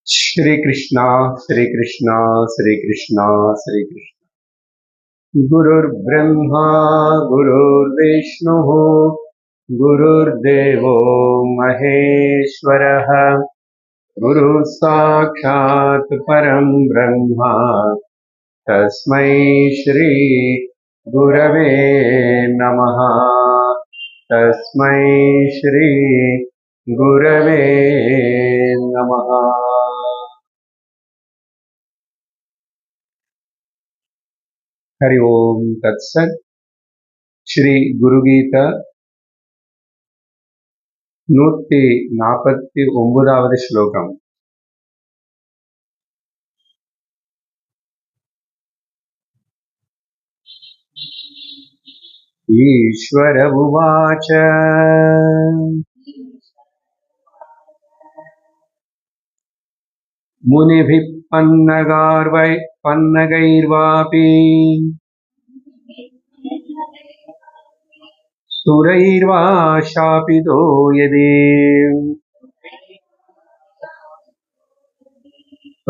श्री कृष्णा श्री कृष्णा श्री कृष्णा श्री कृष्ण। गुरुर्ब्रह्मा गुरुर्विष्णुः गुरुर्देवो महेश्वरः गुरुः साक्षात् परं ब्रह्म तस्मै श्री गुरवे नमः। तस्मै श्री गुरवे नमः। हरि ओम तत्सत्। श्री गुरुगीता 149வது श्लोकम्। ईश्वर उवाच मुनिभिः पन्नगैर्वापि सुरैर्वा शापितो यदि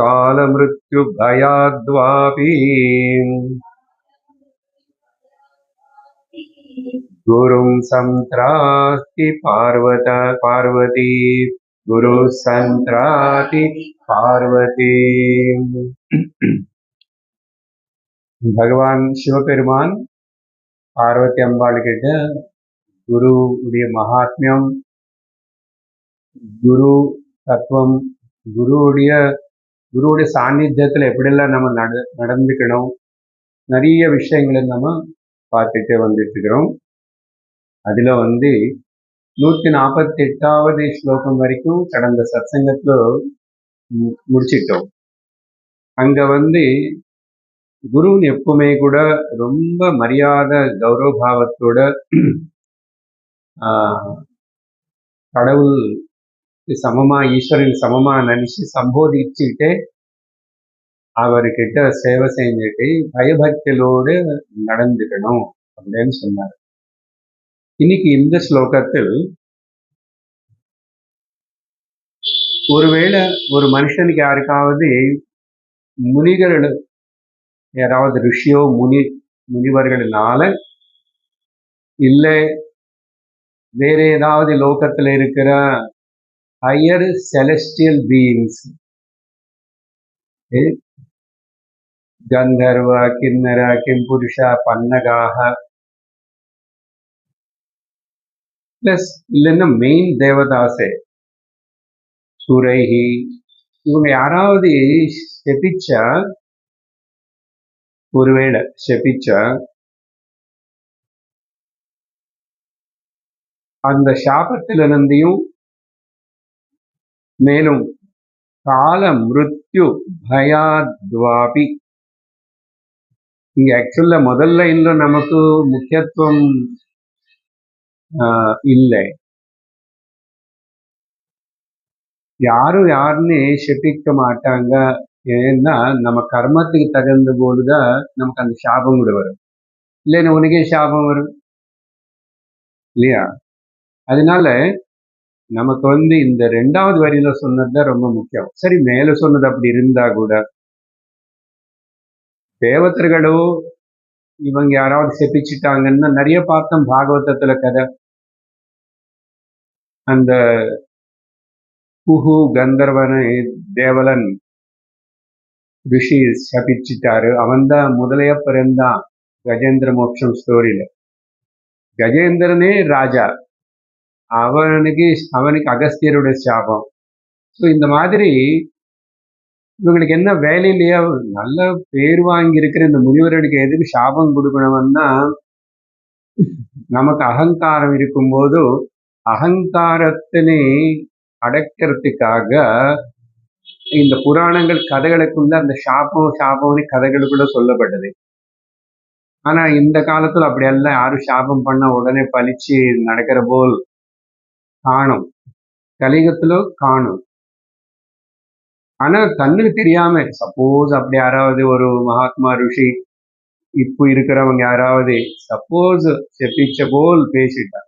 कालमृत्युभयाद्वापि गुरुं संत्रास्ति पार्वती गुरु संत्राति पार्वती। भगवान शिवपेरुमान பார்வதி அம்பாள் கிட்ட குருவுடைய மகாத்மியம், குரு தத்துவம், குருவுடைய சாநித்தியத்துல எப்படியெல்லாம் நம்ம நடந்துக்கணும், நிறைய விஷயங்களை நம்ம பார்த்துட்டு வந்துட்டு இருக்கிறோம். அதுல 148வது ஸ்லோகம் வரைக்கும் கடந்த சத்சங்கத்துல முடிச்சிட்டோம். அங்க குருன்னு எப்பவுமே கூட ரொம்ப மரியாதை கௌரவ பாவத்தோட கடவுள் சமமா, ஈஸ்வரன் சமமா நினைச்சு சம்போதிச்சுக்கிட்டே அவர்கிட்ட சேவை செஞ்சுட்டு பயபக்தியோடு நடந்துக்கணும் அப்படின்னு சொன்னார். இன்னைக்கு இந்த ஸ்லோகத்தில் ஒருவேளை ஒரு மனுஷனுக்கு யாருக்காவது முனிகள், யாராவது ரிஷியோ முனிவர்களினால இல்லை வேற ஏதாவது லோகத்துல இருக்கிற ஹையர் செலஸ்டியல் பீயிங்ஸ், கந்தர்வ கிண்ணர கிம்புருஷ பன்னகாக பிளஸ் இல்லைன்னா மெயின் தேவதாசே சுரைஹி, இவங்க யாராவது செபிச்சா, ஒருவேளை செபிச்சா அந்த சாபத்திலிருந்தையும் மேலும் கால மிருத்யு பயாத்வாபி, இங்க ஆக்சுவலா முதல்ல இன்னும் நமக்கு முக்கியத்துவம் இல்லை. யாரும் யாருன்னு செபிக்க மாட்டாங்க. ஏன்னா நம்ம கர்மத்துக்கு தகுந்த போதுதான் நமக்கு அந்த சாபம் கூட வரும். இல்லைன்னா உனக்கே சாபம் வரும் இல்லையா? அதனால நமக்கு இந்த 2வது வரியில சொன்னதுதான் ரொம்ப முக்கியம். சரி, மேல சொன்னது அப்படி இருந்தா கூட தேவதர்களோ இவங்க யாராவது செப்பிச்சுட்டாங்கன்னா, நிறைய பார்த்தோம் பாகவதத்துல கதை. அந்த குஹு கந்தர்வனை தேவலன் ரிஷி சபிச்சுட்டாரு. அவன்தான் முதலைய பிறந்தான் கஜேந்திர மோட்சம் ஸ்டோரியில. கஜேந்திரனே ராஜா, அவனுக்கு அகஸ்தியருடைய சாபம். ஸோ இந்த மாதிரி இவங்களுக்கு என்ன வேலையிலேயே நல்ல பேர் வாங்கி இருக்கிற இந்த முனிவர்களுக்கு எதுக்கு சாபம் கொடுக்கணும்னா, நமக்கு அகங்காரம் இருக்கும்போது அகங்காரத்தினை அடக்கிறதுக்காக இந்த புராணங்கள் கதைகளுக்குள்ள அந்த சாபம்னு கதைகளுக்குள்ள சொல்லப்பட்டது. ஆனா இந்த காலத்துல அப்படியெல்லாம் யாரும் சாபம் பண்ண உடனே பலிச்சு நடக்கிற போல் காணும், கலியுகத்துல காணும். ஆனா தன்னுக்கு தெரியாம சப்போஸ் அப்படி யாராவது ஒரு மகாத்மா ரிஷி இப்போ இருக்கிறவங்க யாராவது சப்போஸ் செப்பிச்ச போல் பேசிட்டா,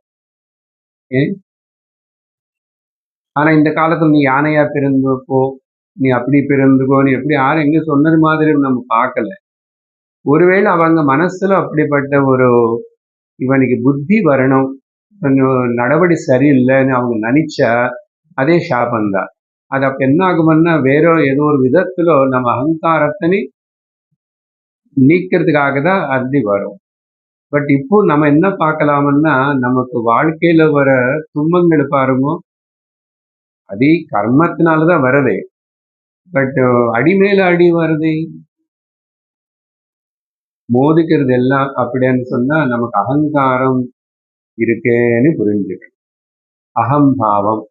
ஆனா இந்த காலத்துல நீ யானையா பிறந்தப்போ நீ அப்படி பிறந்துக்கோ, நீ எப்படி யாரும் எங்க சொன்னது மாதிரி நம்ம பார்க்கல. ஒருவேளை அவங்க மனசுல அப்படிப்பட்ட ஒரு இவனுக்கு புத்தி வரணும், கொஞ்சம் நடவடி சரியில்லைன்னு அவங்க நினைச்சா அதே சாபம்தான். அது அப்ப என்ன ஆகும்னா வேற ஏதோ ஒரு விதத்துல நம்ம அகங்காரத்தினை நீக்கிறதுக்காக தான் அது வரும். பட் இப்போ நம்ம என்ன பார்க்கலாம்னா நமக்கு வாழ்க்கையில வர துன்பங்கள் பாருங்க, அதே கர்மத்தினாலதான் வருது. பட் அடி மேல அடி வருது, மோதிக்கிறது எல்லாம் அப்படின்னு சொன்னா நமக்கு அகங்காரம் இருக்கேன்னு புரிஞ்சுக்கணும். அகம்பாவம்,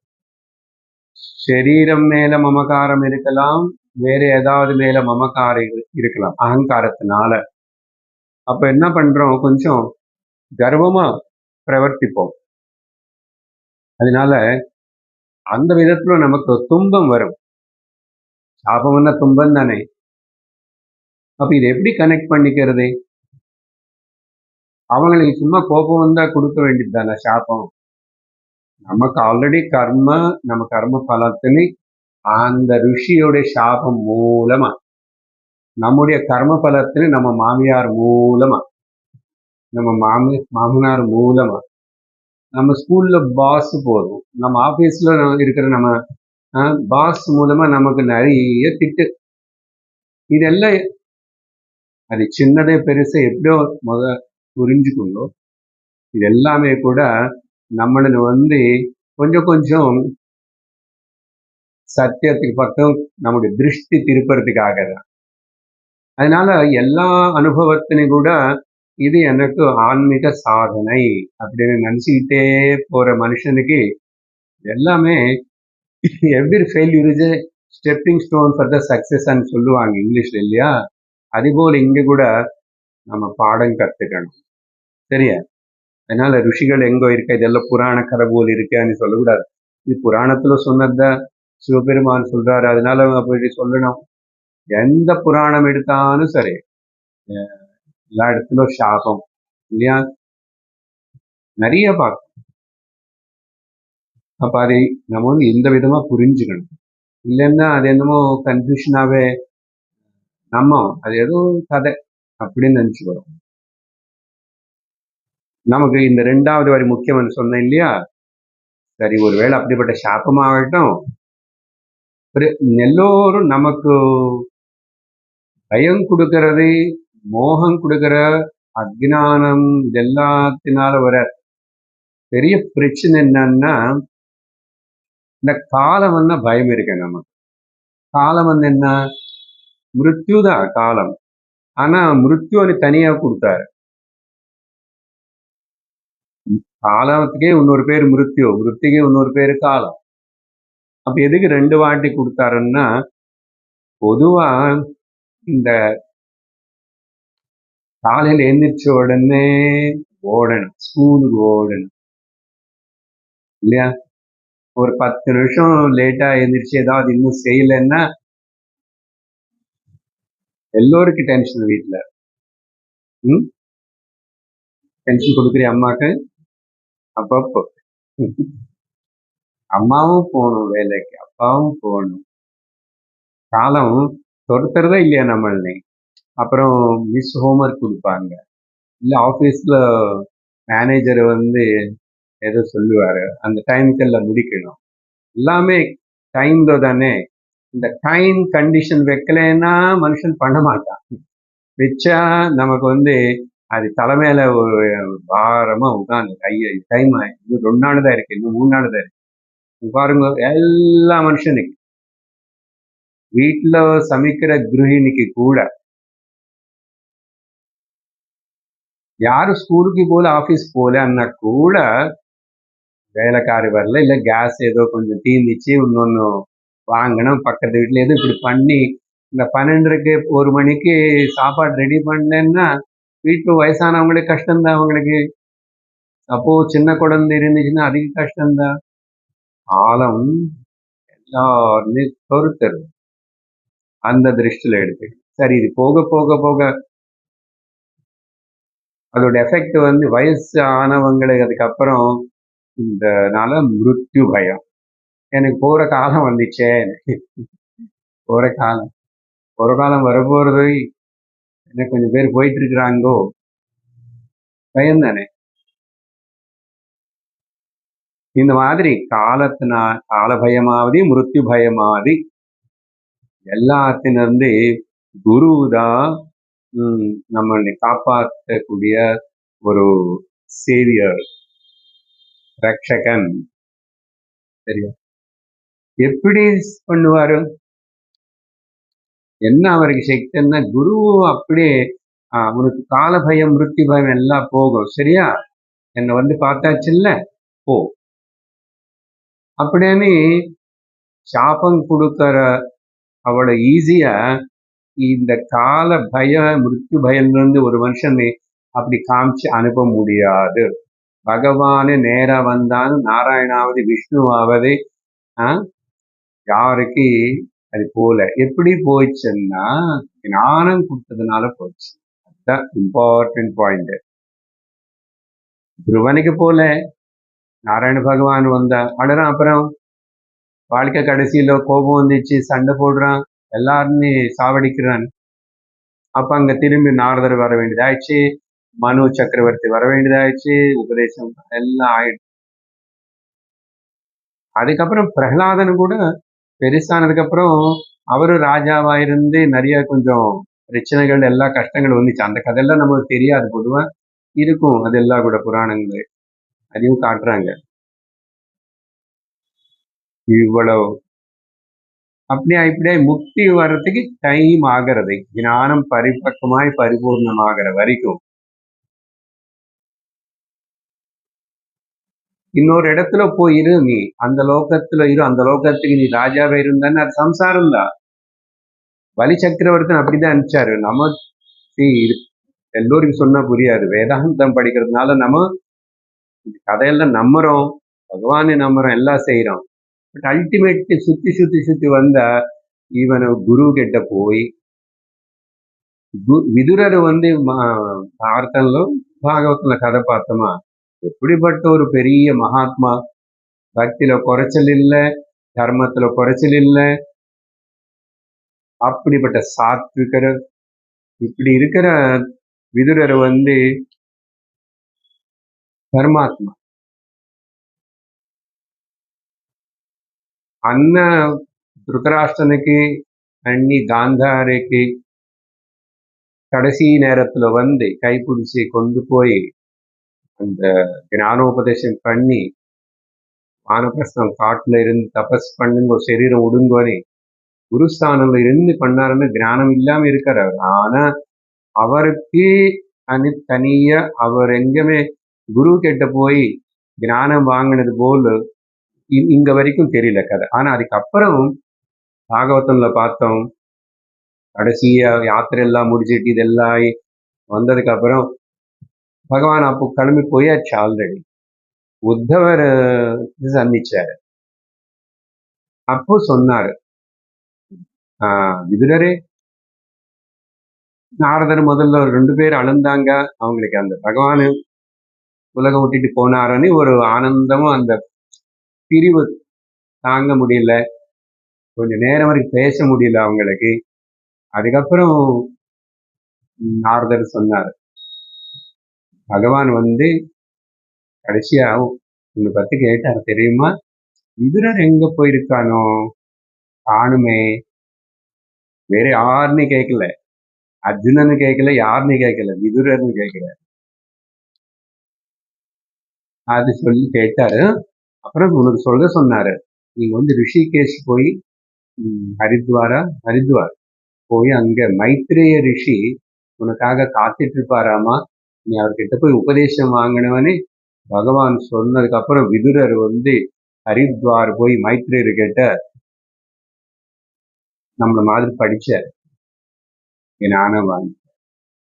சரீரம் மேல மமகாரம் இருக்கலாம், வேற ஏதாவது மேல மமகாரம் இருக்கலாம் அகங்காரத்தினால. அப்ப என்ன பண்றோம், கொஞ்சம் கர்வமா பிரவர்த்திப்போம். அதனால அந்த விதத்துல நமக்கு துன்பம் வரும். சாபம்னா துன்பம் தானே. அப்ப இது எப்படி கனெக்ட் பண்ணிக்கிறது? அவங்களுக்கு சும்மா கோபம் வந்தா கொடுக்க வேண்டியது தானே சாபம். நமக்கு ஆல்ரெடி கர்ம, நம்ம கர்ம பலத்தினை அந்த ருஷியோட சாபம் மூலமா, நம்முடைய கர்ம பலத்தினை நம்ம மாமியார் மூலமா, நம்ம மாமனார் மூலமா, நம்ம ஸ்கூல்ல பாஸ் போதும், நம்ம ஆபீஸ்ல இருக்கிற நம்ம பாஸ் மூலமா நமக்கு நிறைய திட்டு. இதெல்லாம் அது சின்னதே பெருசு எப்படியோ புரிஞ்சுக்கணும். இது எல்லாமே கூட நம்மளது கொஞ்சம் கொஞ்சம் சத்தியத்துக்கு பக்கம் நம்முடைய திருஷ்டி திருப்பறதுக்காக தான். அதனால எல்லா அனுபவத்தினையும் கூட இது எனக்கு ஆன்மீக சாதனை அப்படின்னு நினைச்சுக்கிட்டே போற மனுஷனுக்கு எல்லாமே every failure is a stepping stone for the success சொல்லுவாங்க இங்கிலீஷ்ல இல்லையா. அதுபோல் இங்க கூட நம்ம பாடம் கத்துக்கணும், சரியா? அதனால ருஷிகள் எங்கோ இருக்க, இதெல்லாம் புராண கதை போல் இருக்கான்னு சொல்லக்கூடாது. இது புராணத்துல சொன்னதுதான் சிவபெருமான் சொல்றாரு, அதனால அப்படி சொல்லணும். எந்த புராணம் எடுத்தாலும் சரி, எல்லா இடத்துலும் சாபம் இல்லையா, நிறைய பார்க்கணும். அப்ப அதை நம்ம இந்த விதமா புரிஞ்சுக்கணும். இல்லைன்னா அது என்னமோ கன்ஃபியூஷனாவே நம்ம அது ஏதோ கதை அப்படின்னு நினைச்சுக்கிறோம். நமக்கு இந்த 2வது வரி முக்கியம்னு சொன்னேன் இல்லையா. சரி, ஒருவேளை அப்படிப்பட்ட சாபமாகட்டும், எல்லோரும் நமக்கு பயம் கொடுக்கறது, மோகம் கொடுக்கிற அஜ்ஞானம், இதெல்லாத்தினால வர பெரிய பிரச்சனை என்னன்னா, இந்த காலம் பயம் இருக்கு நமக்கு. காலம் என்ன, மிருத்யுதான் காலம். ஆனா மிருத்யுன்னு தனியா கொடுத்தாரு. காலத்துக்கே இன்னொரு பேர் மிருத்யு, மிருத்யுக்கே இன்னொரு பேரு காலம். அப்ப எதுக்கு 2 வாட்டி கொடுத்தாருன்னா, பொதுவா இந்த காலையில எழுந்திரிச்ச உடனே ஓடணும், ஸ்கூலுக்கு ஓடணும் இல்லையா. ஒரு 10 நிமிஷம் லேட்டா எழுந்திரிச்சு ஏதாவது இன்னும் செய்யலைன்னா எல்லோருக்கும் டென்ஷன். வீட்டுல டென்ஷன் கொடுக்குறிய அம்மாக்கு. அப்பப்போ அம்மாவும் போகணும் வேலைக்கு, அப்பாவும் போகணும். காலம் தொடுத்துறதே இல்லையா நம்மளே. அப்புறம் மிஸ் ஹோம்ஒர்க் கொடுப்பாங்க, இல்ல ஆபீஸ்ல மேனேஜர் ஏதோ சொல்லுவாரு, அந்த டைமுக்கெல்லாம் முடிக்கணும். எல்லாமே டைம்ல தானே. இந்த டைம் கண்டிஷன் வைக்கலைன்னா மனுஷன் பண்ண மாட்டான். வச்சா நமக்கு அது தலைமையில ஒரு பாரமா உட்காந்து கையை டைம் இன்னும் 2 நாள் தான் இருக்கு, இன்னும் 3 நாள் தான் இருக்கு. பாருங்க, எல்லா மனுஷனுக்கு வீட்டுல சமைக்கிற கிருஹிணிக்கு கூட யாரும் ஸ்கூலுக்கு போல ஆபீஸ் போலன்னா கூட வேலைக்காரி வரல, இல்ல கேஸ் ஏதோ கொஞ்சம் தீர்ந்துச்சு, இன்னொன்னு வாங்கணும், பக்கத்து வீட்டுல எதுவும் இப்படி பண்ணி இந்த 12க்கு 1 மணிக்கு சாப்பாடு ரெடி பண்ணேன்னா வீட்டுல வயசானவங்களுக்கு கஷ்டம்தான் அவங்களுக்கு. அப்போ சின்ன குழந்தை இருந்துச்சுன்னா அதிக கஷ்டம்தான். காலம் எல்லாருமே பொறுத்தரு அந்த திருஷ்டில எடுத்து. சரி, இது போக போக போக அதோட எஃபெக்ட் வயசு ஆனவங்களுக்கு அதுக்கப்புறம் இந்தனால மிருத்யு பயம். எனக்கு போற காலம் வந்துச்சே, போற காலம் ஒரு காலம் வரப்போறது. என்ன கொஞ்சம் பேர் போயிட்டு இருக்கிறாங்கோ, பயம் தானே. இந்த மாதிரி கால பயமாவதி மிருத்யு பயமாவதி எல்லாத்தினிருந்து குருதான் நம்மளை காப்பாற்றக்கூடிய ஒரு சேவியர், ரக்ஷகன். சரியா? எப்படி பண்ணுவாரு? என்ன அவருக்கு சக்தின்னா, குரு அப்படியே உனக்கு கால பயம் மிருத்யு பயம் எல்லாம் போகும், சரியா, என்னை வந்து பார்த்தாச்சுல்ல, போ அப்படின்னு சாபம் கொடுக்கற அவ்வளவு ஈஸியா இந்த கால பய மிருத்யு பயம்லேருந்து ஒரு மனுஷனை அப்படி காமிச்சு அனுப்ப முடியாது. பகவானு நேரா வந்தாலும் நாராயணாவது விஷ்ணுவாவது யாருக்கு அது போல. எப்படி போயிடுச்சுன்னா ஞானம் கொடுத்ததுனால போச்சு. அதுதான் இம்பார்ட்டன்ட் பாயிண்ட். துருவனுக்கு போல நாராயண பகவான் வந்தா அடறான், அப்புறம் வாழ்க்கை கடைசியில கோபம் வந்துச்சு, சண்டை போடுறான், எல்லாருமே சாவடிக்கிறான். அப்ப அங்க திரும்பி நாரதர் வர வேண்டியதாயிடுச்சு, மனு சக்கரவர்த்தி வர வேண்டியதாயிடுச்சு, உபதேசம் எல்லாம் ஆயிடுச்சு. அதுக்கப்புறம் பிரகலாதன் கூட பெருசானதுக்கு அப்புறம் அவரும் ராஜாவா இருந்து நிறைய கொஞ்சம் பிரச்சனைகள் எல்லா கஷ்டங்கள் வந்துச்சு. அந்த கதையெல்லாம் நமக்கு தெரியாது, பொதுவா இருக்கும் அதெல்லாம் கூட புராணங்கள் அதையும் காட்டுறாங்க. இவ்வளவு அப்படியா இப்படியா முக்தி வர்றதுக்கு டைம் ஆகிறது, ஞானம் பரிபக்குவமாய் பரிபூர்ணமாகிற வரைக்கும். இன்னொரு இடத்துல போயிரு, நீ அந்த லோகத்துல இரு, அந்த லோகத்துக்கு நீ ராஜாவே இருந்தான்னு அது சம்சாரம் தான். பலி சக்கரவர்த்தன் அப்படிதான் அனுப்பிச்சாரு. நம்ம எல்லோருக்கும் சொன்னா புரியாது, வேதாந்தம் படிக்கிறதுனால நம்ம கதையெல்லாம் நம்புறோம், பகவானை நம்புறோம், எல்லாம் செய்யறோம். பட் அல்டிமேட் சுத்தி சுத்தி சுத்தி வந்தா இவனை குரு கிட்ட போய் விதுரர் வந்து பார்த்தோம்ல, பாகவத்துல கதை பார்த்தோமா, எப்படிப்பட்ட ஒரு பெரிய மகாத்மா, பக்தியில குறைச்சல் இல்லை, தர்மத்துல குறைச்சல் இல்லை, அப்படிப்பட்ட சாத்விகர். இப்படி இருக்கிற விதுரர் வந்து பரமாத்மா. அண்ண திருதராஷ்டிரனுக்கு அண்ணி காந்தாரிக்கு கடைசி நேரத்துல வந்து கைப்பிடிச்சு கொண்டு போய் அந்த ஞானோபதேசம் பண்ணி, வானப்பிரஸ்தம் காட்டுல இருந்து தபஸ் பண்ணுங்க, சரீரம் உடுங்கோனே குருஸ்தானம்ல இருந்து பண்ணாருன்னு ஞானம் இல்லாம இருக்காரு அவர். ஆனா அவருக்கு தனியா அவர் எங்கேயுமே குரு கிட்ட போய் ஞானம் வாங்கினது போல இங்க வரைக்கும் தெரியல கதை. ஆனா அதுக்கப்புறம் பாகவதம்ல பார்த்தோம், கடைசியா யாத்திரை எல்லாம் முடிச்சுட்டு இதெல்லாம் வந்ததுக்கு அப்புறம் பகவான் அப்போ கிளம்பி போயாச்சு ஆல்ரெடி. உத்தவர் சந்திச்சாரு. அப்போ சொன்னாரு, விதுரரே, நாரதர் முதல்ல ஒரு 2 பேர் அழுந்தாங்க, அவங்களுக்கு அந்த பகவானு உலகம் விட்டுட்டு போனாருன்னு ஒரு ஆனந்தமும் அந்த பிரிவு தாங்க முடியல, கொஞ்ச நேரம் வரைக்கும் பேச முடியல அவங்களுக்கு. அதுக்கப்புறம் நாரதர் சொன்னார், பகவான் வந்து கடைசியா உங்களை பத்தி கேட்டார் தெரியுமா, விதுரர் எங்க போயிருக்கானோ காணுமே. வேற யாருன்னு கேட்கல, அர்ஜுனன்னு கேட்கல, யாருன்னு கேட்கல, விதுரர்னு கேட்கல. அது சொல்லி கேட்டாரு. அப்புறம் உனக்கு சொல்ல சொன்னாரு, நீங்க வந்து ரிஷிகேஷ் போய் ஹரித்வார் போய் அங்க மைத்ரேய ரிஷி உனக்காக காத்துட்டு இருப்பாராமா, நீ அவர்கிட்ட போய் உபதேசம் வாங்கினவனே பகவான் சொன்னதுக்கு அப்புறம் விதுரர் வந்து ஹரித்வார் போய் மைத்ரேயர் கிட்ட நம்மள மாதிரி படிச்ச ஞானம் வாங்கி.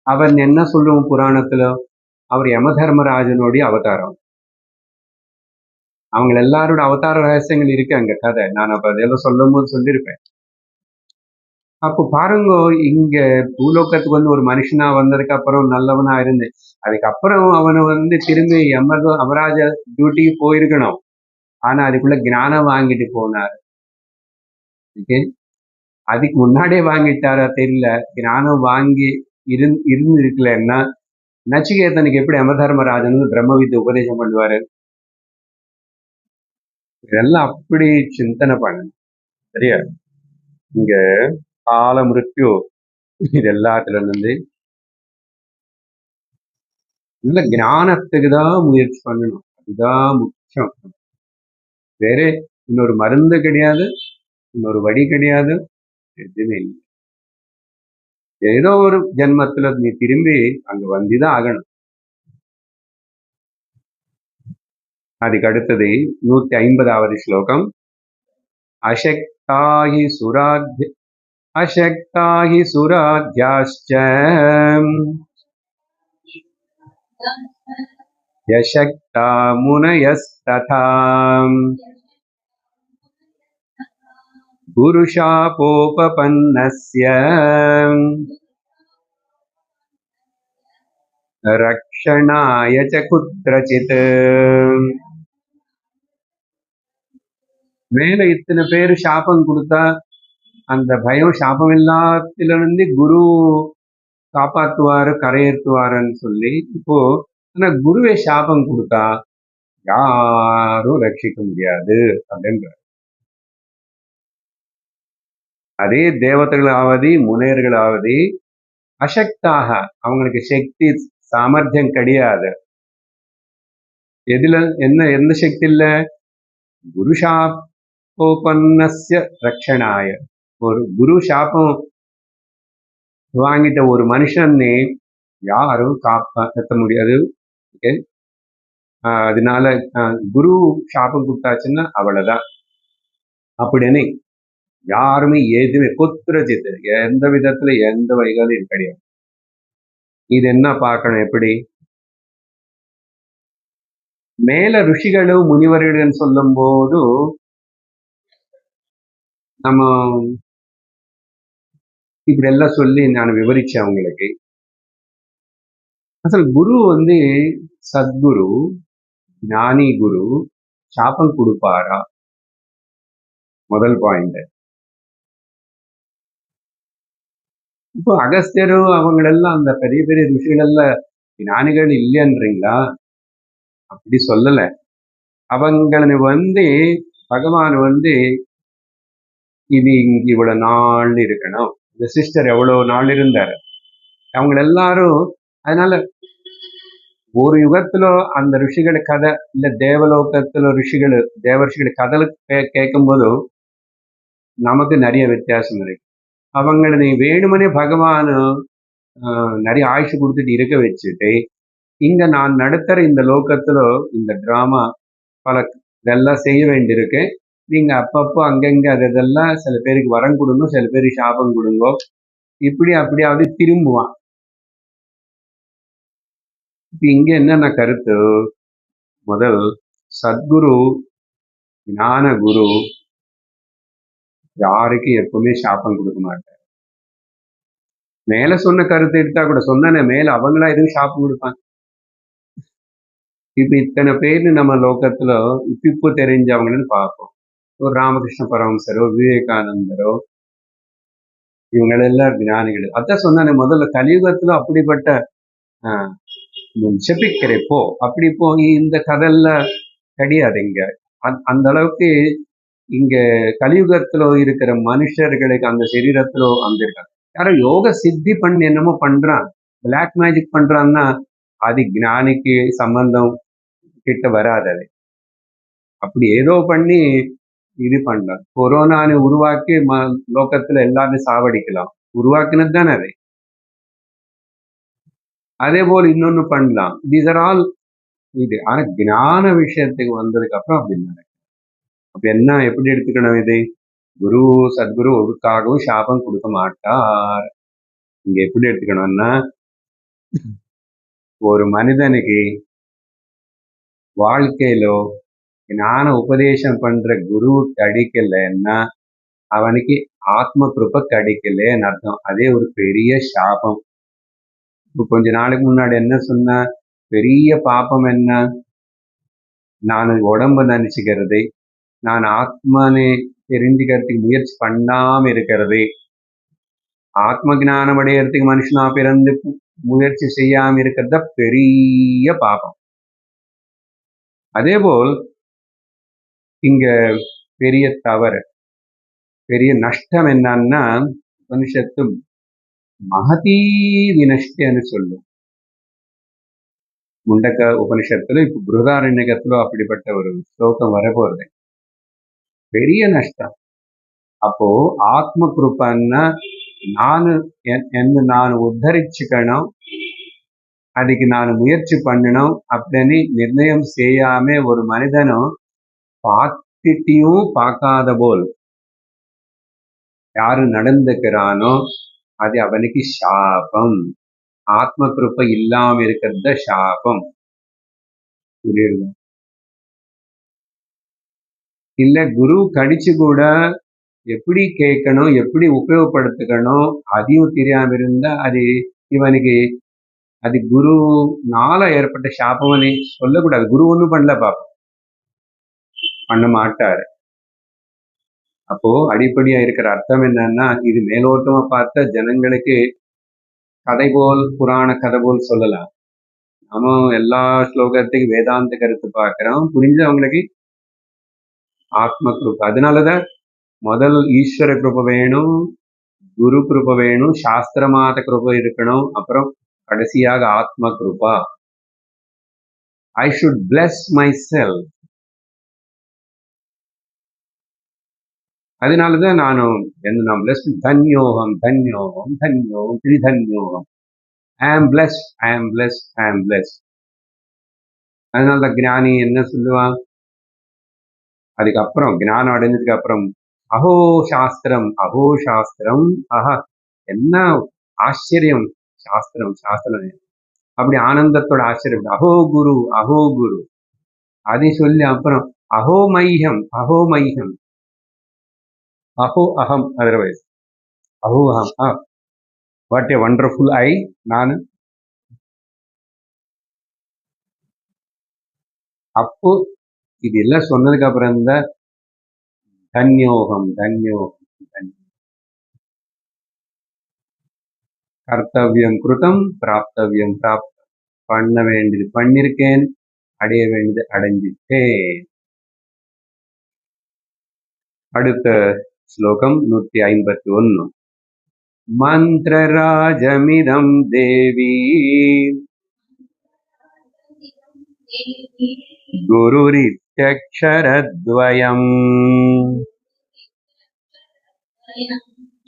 அவர் என்ன சொல்லுவோம் புராணத்துல, அவர் யம தர்மராஜனுடைய அவதாரம். அவங்க எல்லாரோட அவதார ரகசியங்கள் இருக்கு அங்க கதை, நான் அப்ப அதெல்லாம் சொல்லும் போது சொல்லியிருப்பேன். அப்போ பாருங்க, இங்க பூலோகத்துக்கு வந்து ஒரு மனுஷனா வந்ததுக்கு அப்புறம் நல்லவனா இருந்து அதுக்கப்புறம் அவனை வந்து திரும்பி யமராஜ டியூட்டிக்கு போயிருக்கணும். ஆனா அதுக்குள்ள ஞானம் வாங்கிட்டு போனார். ஓகே, அதுக்கு முன்னாடியே வாங்கிட்டாரா தெரியல. ஞானம் வாங்கி இருந்து இருக்கலன்னா நச்சிகேதனுக்கு எப்படி யமதர்மராஜன் பிரம்ம வித்தை உபதேசம் பண்ணுவாரு? இதெல்லாம் அப்படி சிந்தனை பண்ணணும். சரியா? இங்க கால மிருத்யு இது எல்லாத்துல இருந்து நல்ல ஞானத்துக்கு தான் முயற்சி பண்ணணும். அதுதான் முக்கியம். வேற இன்னொரு மருந்து கிடையாது, இன்னொரு வழி கிடையாது, எதுவுமே இல்லை. ஏதோ ஒரு ஜென்மத்துல நீ திரும்பி அங்க வந்துதான் ஆகணும். அதுக்கு அடுத்தது 150வது ஸ்லோகம். அசக்தாஹி சுராத்யாஸ்ச யசக்தா முனயஸ்ததா குருஷாபோபபன்னஸ்ய ரக்ஷணாய ச குத்ரசித். மேல இத்தனை பேரு சாபம் கொடுத்தா அந்த பயம் சாபம் எல்லாத்திலிருந்து குரு காப்பாத்துவாரு, கரையேற்றுவாருன்னு சொல்லி, இப்போ ஆனா குருவே சாபம் கொடுத்தா யாரும் ரட்சிக்க முடியாது அப்படின்ற. அதே தேவதைகளாவது முனையர்களாவது அசக்தாக, அவங்களுக்கு சக்தி சாமர்த்தியம் கிடையாது. எதுல எந்த சக்தி இல்ல? குருஷாபோபன்னஸ்ய ரக்ஷணாய. ஒரு குரு சாபம் வாங்கிட்ட ஒரு மனுஷனை யாரும் காப்பாற்ற முடியாது. ஓகே, அதனால குரு சாபம் கொடுத்தாச்சுன்னா அவ்வளவுதான். அப்படின்னு யாருமே எதுவுமே குத்ரஜித் எந்த விதத்துல எந்த வழிகளும் கிடையாது. இது என்ன பார்க்கணும்? எப்படி மேல ருஷிகளும் முனிவர்கள் சொல்லும் போது நம்ம இப்படி எல்லாம் சொல்லி நான் விவரிச்சேன் அவங்களுக்கு. அசல் குரு சத்குரு, ஞானி குரு சாபம் கொடுப்பாரா? முதல் பாயிண்ட். இப்போ அகஸ்தியரும் அவங்களெல்லாம் அந்த பெரிய பெரிய ருஷிகள் எல்லாம் ஞானிகள் இல்லைன்றீங்களா? அப்படி சொல்லல. அவங்களை பகவான் இது இங்க இவ்வளவு நாள் இருக்கணும். இந்த சிஸ்டர் எவ்வளவு நாள் இருந்தாரு, அவங்க எல்லாரும். அதனால ஒரு யுகத்துல அந்த ரிஷிகள் கதை இல்ல தேவலோகத்துல தேவர்ஷிகள் கதை கேட்கும் போதும் நமக்கு நிறைய வித்தியாசம் இருக்கு. அவங்களை நீ வேணுமனே பகவான் நிறைய ஆயுஷு கொடுத்துட்டு இருக்க வச்சுட்டு, இங்க நான் நடத்துற இந்த லோகத்துல இந்த டிராமா பல இதெல்லாம் செய்ய வேண்டியிருக்கு. நீங்க அப்பப்போ அங்கங்க அதெல்லாம் சில பேருக்கு வரம் கொடுங்க, சில பேருக்கு சாபம் கொடுங்க, இப்படி அப்படியாவது திரும்புவான். இப்ப இங்க என்னென்ன கருத்து? முதல், சத்குரு ஞான குரு யாருக்கு எப்பவுமே சாபம் கொடுக்க மாட்டார். மேல சொன்ன கருத்து எடுத்தா கூட சொன்ன மேல அவங்களா எதுவும் சாபம் கொடுப்பாங்க. இப்ப இத்தனை பேர் நம்ம லோகத்துல இப்போ தெரிஞ்சவங்கன்னு பார்ப்போம். ஒரு ராமகிருஷ்ண பரமஹம்சரோ, விவேகானந்தரோ, இவங்களெல்லாம் ஞானிகள். அதான் சொன்னானே முதல்ல கலியுகத்துல அப்படிப்பட்ட செபிக்கிறப்போ அப்படி போய் இந்த கதெல்லாம் கிடையாது இங்க. அந்த அளவுக்கு இங்க கலியுகத்துல இருக்கிற மனுஷர்களுக்கு அந்த சரீரத்துல அந்த இருக்காங்க. யாரோ யோக சித்தி பண்ணி என்னமோ பண்றான், பிளாக் மேஜிக் பண்றான்னா அது ஞானிக்கு சம்பந்தம் கிட்ட வராது. அது அப்படி ஏதோ பண்ணி இது பண்ணலாம். கொரோனான்னு உருவாக்கி லோகத்துல எல்லாரும் சாவடிக்கலாம், உருவாக்குனது தானே அது. அதே போல இன்னொன்னு பண்ணலாம். தீஸ் ஆர் ஆல் இது. ஆனா ஞான விஷயத்துக்கு வந்ததுக்கு அப்புறம் அப்படி நடக்கும். அப்ப என்ன எப்படி எடுத்துக்கணும்? இது குரு சத்குரு ஒருக்காகவும் சாபம் கொடுக்க மாட்டார். இங்க எப்படி எடுத்துக்கணும்னா, ஒரு மனிதனுக்கு வாழ்க்கையிலோ ஞான உபதேசம் பண்ற குரு கிடைக்கலன்னா அவனுக்கு ஆத்ம கிருபை கிடைக்கலன்னு அர்த்தம். அதே ஒரு பெரிய சாபம். இப்போ கொஞ்ச நாளைக்கு முன்னாடி என்ன சொன்ன, பெரிய பாப்பம் என்ன? நான் உடம்ப நினைச்சுக்கிறது, நான் ஆத்மானே தெரிஞ்சுக்கிறதுக்கு முயற்சி பண்ணாம இருக்கிறது. ஆத்ம ஞானம் அடையறதுக்கு மனுஷனா பிறந்து முயற்சி செய்யாம இருக்கிறத பெரிய பாபம். அதேபோல் இங்க பெரிய தவறு, பெரிய நஷ்டம் என்னன்னா உபனிஷத்து மகதீ வினஷ்டன்னு சொல்லும். முண்டக்க உபனிஷத்துல இப்ப பிருஹதாரண்யகத்துல அப்படிப்பட்ட ஒரு ஸ்லோகம் வரப்போறது. பெரிய நஷ்டம். அப்போ ஆத்ம கிருப்பன்னா நான் உத்தரிச்சுக்கணும், அதுக்கு நான் முயற்சி பண்ணணும் அப்படின்னு நிர்ணயம் செய்யாம ஒரு மனிதனும் பார்த்துட்டியும் பார்க்காத போல் யாரு நடந்துக்கிறானோ அது அவனுக்கு சாபம். ஆத்ம கிருப்பை இல்லாம இருக்கிறத சாபம். புரியுது? இல்ல குரு கடிச்சு கூட எப்படி கேட்கணும், எப்படி உபயோகப்படுத்திக்கணும் அதையும் தெரியாம இருந்தா அது இவனுக்கு அது குருனால ஏற்பட்ட சாபம்னு சொல்லக்கூடாது. குரு ஒன்றும் பண்ணல, பாப்பா பண்ண மாட்டாரு. அப்போ அடிப்படையா இருக்கிற அர்த்தம் என்னன்னா, இது மேலோட்டமா பார்த்த ஜனங்களுக்கு கதை போல், புராண கதை போல் சொல்லலாம். நம்ம எல்லா ஸ்லோகத்துக்கும் வேதாந்த கருத்து பார்க்கிறோம், புரிஞ்சவங்களுக்கு ஆத்ம கிருப்பை. அதனாலதான் முதல் ஈஸ்வர கிருப்பை வேணும், குரு கிருப்பை வேணும், சாஸ்திரமாத கிருப்பை இருக்கணும், அப்புறம் கடைசியாக ஆத்ம கிருபா. I should bless my self. அதனாலதான் நான் பிளஸ், தன்யோகம் தன்யோகம் தன்யோகம் திரிதன்யோகம். ஐ ஆம் பிளஸ், ஐ ஆம் பிளஸ், ஐ ஆம் பிளஸ். அதனாலதான் ஞானி என்ன சொல்லுவான், அதுக்கப்புறம் ஞானம் அடைஞ்சதுக்கு அப்புறம் அஹோ சாஸ்திரம், அஹோ சாஸ்திரம், ஆஹா என்ன ஆச்சரியம், சாஸ்திரம் சாஸ்திரம். அப்படி ஆனந்தத்தோட ஆச்சரியம். அஹோ குரு, அஹோ குரு. அதை சொல்லி அப்புறம் அஹோ மையம், அஹோ மையம், அஹோ அகம். அதர்வைஸ் அஹோ அகம். வாட் ஏ வண்டர்ஃபுல் ஐ. நான் அப்போ இது எல்லாம் சொன்னதுக்கு அப்புறம் தான் தன்யோகம் தன்யோகம் தன்யோகம். கர்த்தவியம் கிருதம் பிராப்தவியம் பிராப்தம். பண்ண வேண்டியது பண்ணிருக்கேன், அடைய வேண்டியது அடைஞ்சிட்டேன். அடுத்த ஸ்லோகம் 151. மந்திரராஜமிதம் தேவி குருரித்யக்ஷரத்வயம்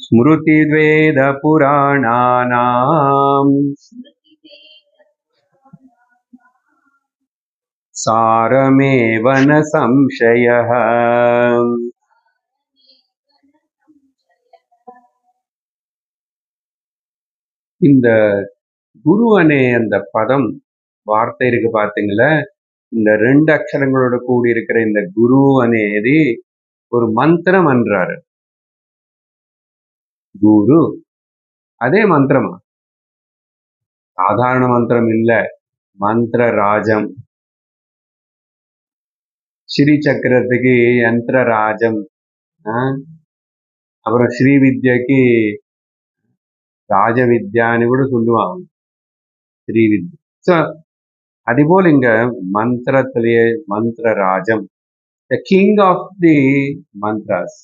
ஸ்மிருதிவேத புராணானாம் சாரமேவ ந சம்சயः. இந்த குரு அனே அந்த பதம் வார்த்தை இருக்கு பாத்தீங்களா, இந்த 2 அக்ஷரங்களோட கூடி இருக்கிற இந்த குரு అనేది ஒரு மந்திரம் என்றாரு. குரு அதே மந்திரமா, சாதாரண மந்திரம் இல்ல, மந்திர ராஜம். ஸ்ரீ சக்கரத்துக்கு யந்திர ராஜம், அப்புறம் ஸ்ரீ வித்யாக்கு ராஜ வித்யான்னு கூட சொல்லுவாங்க, ஸ்ரீ வித்யா. ஸோ அதுபோல் இங்க மந்திரத்திலேயே மந்திர ராஜம், the king of the mantras,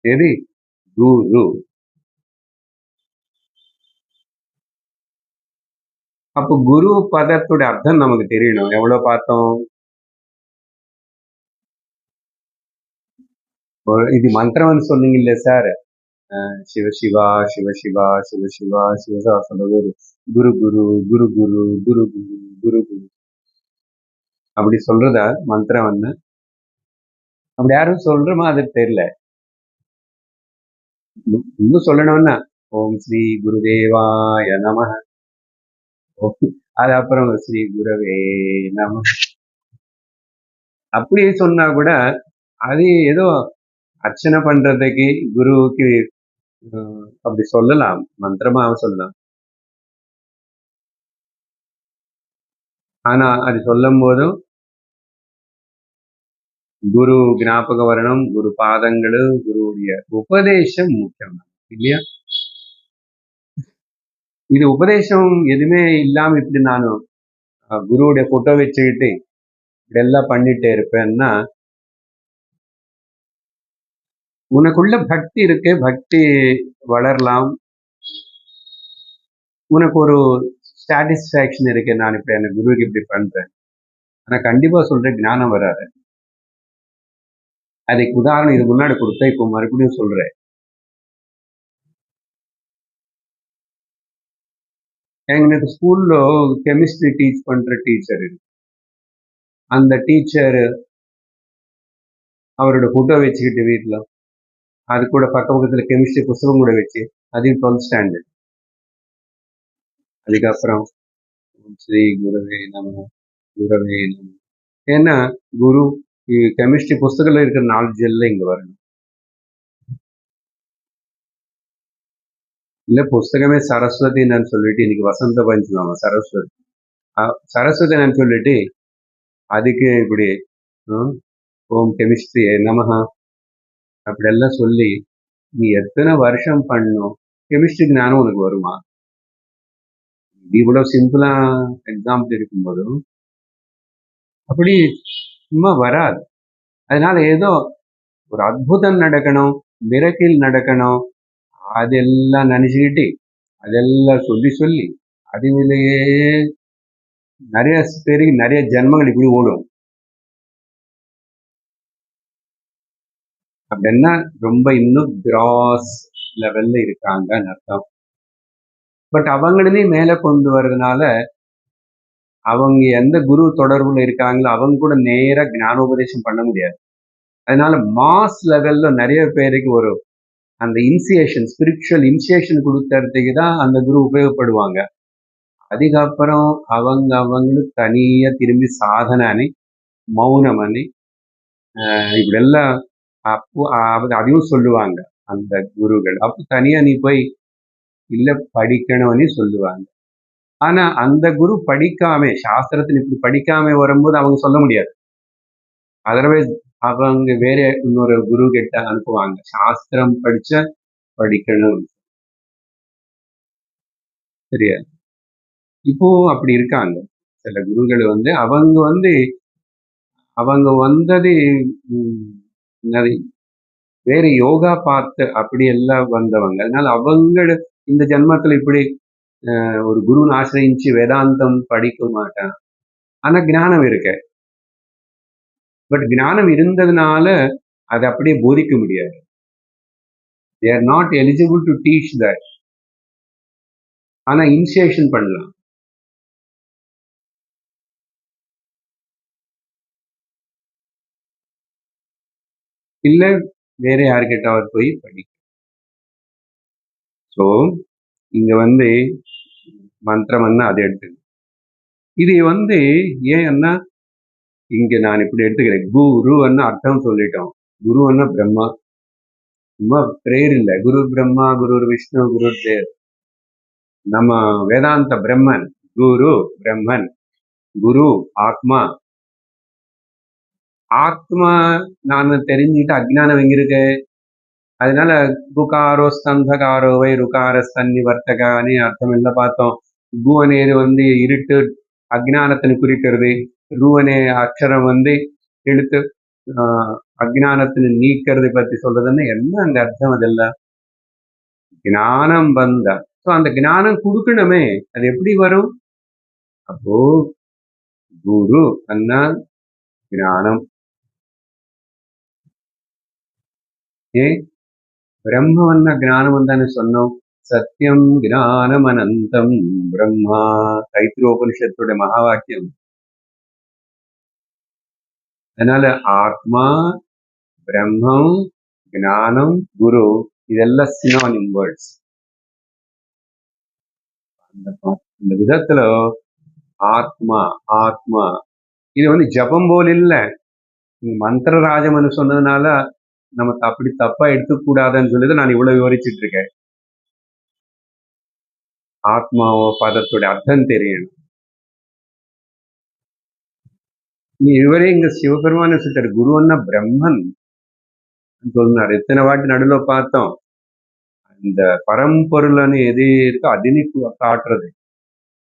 சரி குரு. அப்போ குரு பதத்தோட அர்த்தம் நமக்கு தெரியணும். எவ்வளவு பார்த்தோம், இது மந்திரம்னு சொன்னீங்க இல்ல சார், சிவசிவா சிவசிவா சிவசிவா சிவசா சொல்றது குரு குரு குரு குரு குரு குரு குரு குரு அப்படி சொல்றதா மந்திரம் வந்து, அப்படி யாரும் சொல்ற மாதிரி தெரியல. இன்னும் சொல்லணும்னா ஓம் ஸ்ரீ குருதேவாய நம, அது அப்புறம் ஸ்ரீ குரவே நம அப்படி சொன்னா கூட அது ஏதோ அர்ச்சனை பண்றதுக்கு குருவுக்கு அப்படி சொல்லலாம், மந்திரமா சொல்லலாம். ஆனா அது சொல்லும் போதும் குரு ஞாபகம் வரணும், குரு பாதங்கள், குருவுடைய உபதேசம் முக்கியம் இல்லையா? இது உபதேசம் எதுவுமே இல்லாம இப்படி நான் குருவுடைய போட்டோ வச்சுக்கிட்டு இதெல்லாம் பண்ணிட்டே இருப்பேன்னா, உனக்குள்ள பக்தி இருக்கு, பக்தி வளரலாம், உனக்கு ஒரு சாட்டிஸ்ஃபேக்ஷன் இருக்கு, நான் இப்ப எனக்கு குருவுக்கு இப்படி பண்றேன். ஆனா கண்டிப்பா சொல்றேன், ஞானம் வராது. அதுக்கு உதாரணம் இது முன்னாடி கொடுத்தேன், இப்போ மறுபடியும் சொல்றேன். எனக்கு ஸ்கூல்ல கெமிஸ்ட்ரி டீச் பண்ற டீச்சர் இருக்கு. அந்த டீச்சர் அவரோட போட்டோ வச்சுக்கிட்டு வீட்டில், அது கூட பக்கத்துல கெமிஸ்ட்ரி புத்தகம் கூட வச்சு, அதையும் 12th ஸ்டாண்டர்ட். அதுக்கப்புறம் ஸ்ரீ குருவே நம, குருவே நம. ஏன்னா குரு கெமிஸ்ட்ரி புஸ்தகத்துல இருக்கிற நாலேஜ் எல்லாம் இங்க வரணும். இல்ல புஸ்தகமே சரஸ்வதி நான் சொல்லிட்டு இன்னைக்கு வசந்த பஞ்சமி சரஸ்வதி சரஸ்வதி நான் சொல்லிட்டு அதுக்கு இப்படி ஓம் கெமிஸ்ட்ரி நமஹா அப்படியெல்லாம் சொல்லி நீ எத்தனை வருஷம் பண்ணும் கெமிஸ்ட்ரி ஞானம் உனக்கு வருமா? இவ்வளவு சிம்பிளா எக்ஸாம்பிள் இருக்கும்போதும் அப்படி சும்மா வராது. அதனால ஏதோ ஒரு அற்புதம் நடக்கணும், மிரக்கில் நடக்கணும், அதெல்லாம் நினைச்சுக்கிட்டு அதெல்லாம் சொல்லி சொல்லி அதுவிலேயே நிறைய பேருக்கு நிறைய ஜென்மங்கள் இப்படி ஓடும். அப்படின்னா ரொம்ப இன்னும் கிராஸ் லெவல்ல இருக்காங்கன்னு அர்த்தம். பட் அவங்களே மேல கொண்டு வர்றதுனால அவங்க எந்த குரு தொடர்புல இருக்காங்களோ அவங்க கூட நேரா ஞானோபதேசம் பண்ண முடியாது. அதனால மாஸ் லெவல்ல நிறைய பேருக்கு ஒரு அந்த இனிஷியேஷன், ஸ்பிரிச்சுவல் இனிஷியேஷன் கொடுக்கறதுக்கு தான் அந்த குரு உபயோகப்படுவாங்க. அதுக்கப்புறம் அவங்களுக்கு தனியா திரும்பி சாதனை மௌனம் అని இப்படியெல்லாம் அப்போ அதையும் சொல்லுவாங்க அந்த குருகள். அப்போ தனியா நீ போய் இல்ல படிக்கணும்னு சொல்லுவாங்க. ஆனா அந்த குரு படிக்காம சாஸ்திரத்தில் இப்படி படிக்காம வரும்போது அவங்க சொல்ல முடியாது. அதர்வைஸ் அவங்க வேற இன்னொரு குரு கிட்ட அனுப்புவாங்க, சாஸ்திரம் படிக்கணும். சரியா? இப்போ அப்படி இருக்காங்க சில குருகள் அவங்க வந்தது வேற யோகா பார்த்து அப்படி எல்லாம் வந்தவங்க. அதனால அவங்க இந்த ஜென்மத்துல இப்படி ஒரு குருன்னு ஆசிரியிச்சு வேதாந்தம் படிக்க மாட்டாங்க. ஆனா ஞானம் இருக்கு. பட் ஞானம் இருந்ததுனால அதை அப்படியே போதிக்க முடியாது. they are not eligible to teach that. ஆனா இனிஷியேஷன் பண்ணலாம். இல்ல வேற யாருக்கிட்டாவது போய் படிக்க. ஸோ இங்க மந்திரம் அதை எடுத்து இது ஏன்னா இங்க நான் இப்படி எடுத்துக்கிறேன். குருன்னு அர்த்தம் சொல்லிட்டோம். குருன்னா பிரம்மா, சும்மா பிரேயர் இல்லை. குரு பிரம்மா, குரு விஷ்ணு, குரு தேவ். நம்ம வேதாந்த பிரம்மன் குரு பிரம்மன், குரு ஆத்மா. ஆத்மா நான் தெரிஞ்சுக்கிட்டு அஜ்ஞானம் எங்க இருக்கு? அதனால ருகாரோ ஸ்தந்தகாரோ வை ருகார ஸ்தன்னி வர்த்தகான்னு அர்த்தம் எல்லாம் பார்த்தோம். கு అనేది இருட்டு அஜ்ஞானத்தினை குறிக்கிறது. ரு அనే அக்ஷரம் எழுத்து அஜ்ஞானத்தினை நீக்கிறது பத்தி சொல்றதுன்னு என்ன அந்த அர்த்தம்? அதெல்லாம் ஞானம் வந்தா. ஸோ அந்த ஞானம் கொடுக்கணுமே, அது எப்படி வரும்? அப்போ குரு அண்ணா ஞானம். பிரம்மவನ್ನ ಜ್ಞಾನವನ್ನ சொன்னோம். சத்தியம் ஞானம் அனந்தம் பிரம்மா, தைத்திரோபனிஷத்துடைய மகா வாக்கியம். அதனால ஆத்மா, பிரம்மம், ஞானம், குரு இதெல்லாம் சினோனிம் வேர்ட்ஸ். அந்த விதத்துல ஆத்மா ஆத்மா இது ஜபம் போல் இல்லை. மந்திரராஜம்னு சொன்னதுனால நமக்கு அப்படி தப்பா எடுத்துக்கூடாதுன்னு சொல்லிதான் நான் இவ்வளவு விவரிச்சுட்டு இருக்கேன். ஆத்மாவோ பதத்துடைய அர்த்தம் தெரியணும். இவரே இங்க சிவபெருமான சொல்லிட்டாரு, குருவன்னா பிரம்மன் சொன்னார். எத்தனை வாட்டி நடுவில் பார்த்தோம். இந்த பரம்பொருள்னு எது இருக்கோ அதுன்னு காட்டுறது,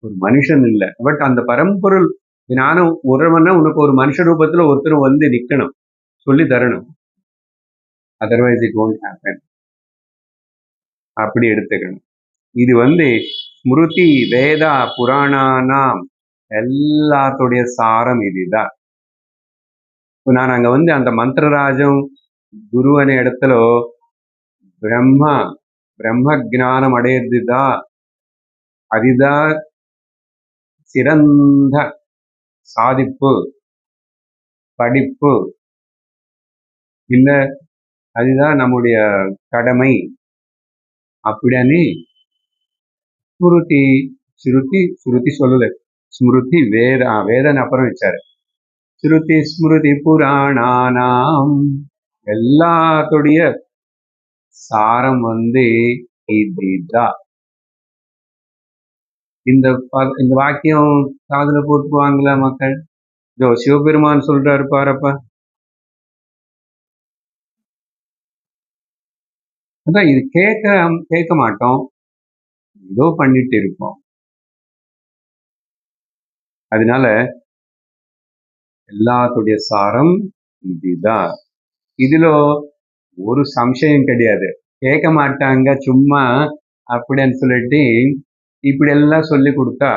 ஒரு மனுஷன் இல்லை. பட் அந்த பரம்பொருள் ஞானம் உறவன்னா உனக்கு ஒரு மனுஷ ரூபத்துல ஒருத்தர் வந்து நிக்கணும், சொல்லி தரணும். Otherwise it won't happen. அப்படி எடுத்துக்கணும். இது வந்து ஸ்மிருதி வேதா புராணானாம் எல்லாத்துடைய சாரம் இதுதான். நான் அங்க வந்து அந்த மந்திரராஜம் குரு அనే இடத்துல பிரம்ம ஜானம் அடையிறதுதான், அதுதான் சிறந்த சாதிப்பு படிப்பு, இல்ல அதுதான் நம்முடைய கடமை அப்படின்னு ஸ்மிருதி ஸ்ருதி ஸ்ருதி சொல்லல, ஸ்மிருதி வேதன் அப்புறம் வச்சாரு. ஸ்ருதி ஸ்மிருதி புராணானாம் எல்லாத்துடைய சாரம் வந்து இதுதான். இந்த வாக்கியம் காதுல போட்டுவாங்களா மக்கள்? இதோ சிவபெருமான் சொல்றாரு பாருப்பா. அதான் இது கேட்க மாட்டோம், ஏதோ பண்ணிட்டு இருப்போம். அதனால எல்லாத்துடைய சாரம் இதுதான். இதுல ஒரு சம்சயம் கிடையாது. கேட்க மாட்டாங்க சும்மா அப்படின்னு சொல்லிட்டு இப்படி எல்லாம் சொல்லி கொடுத்தா.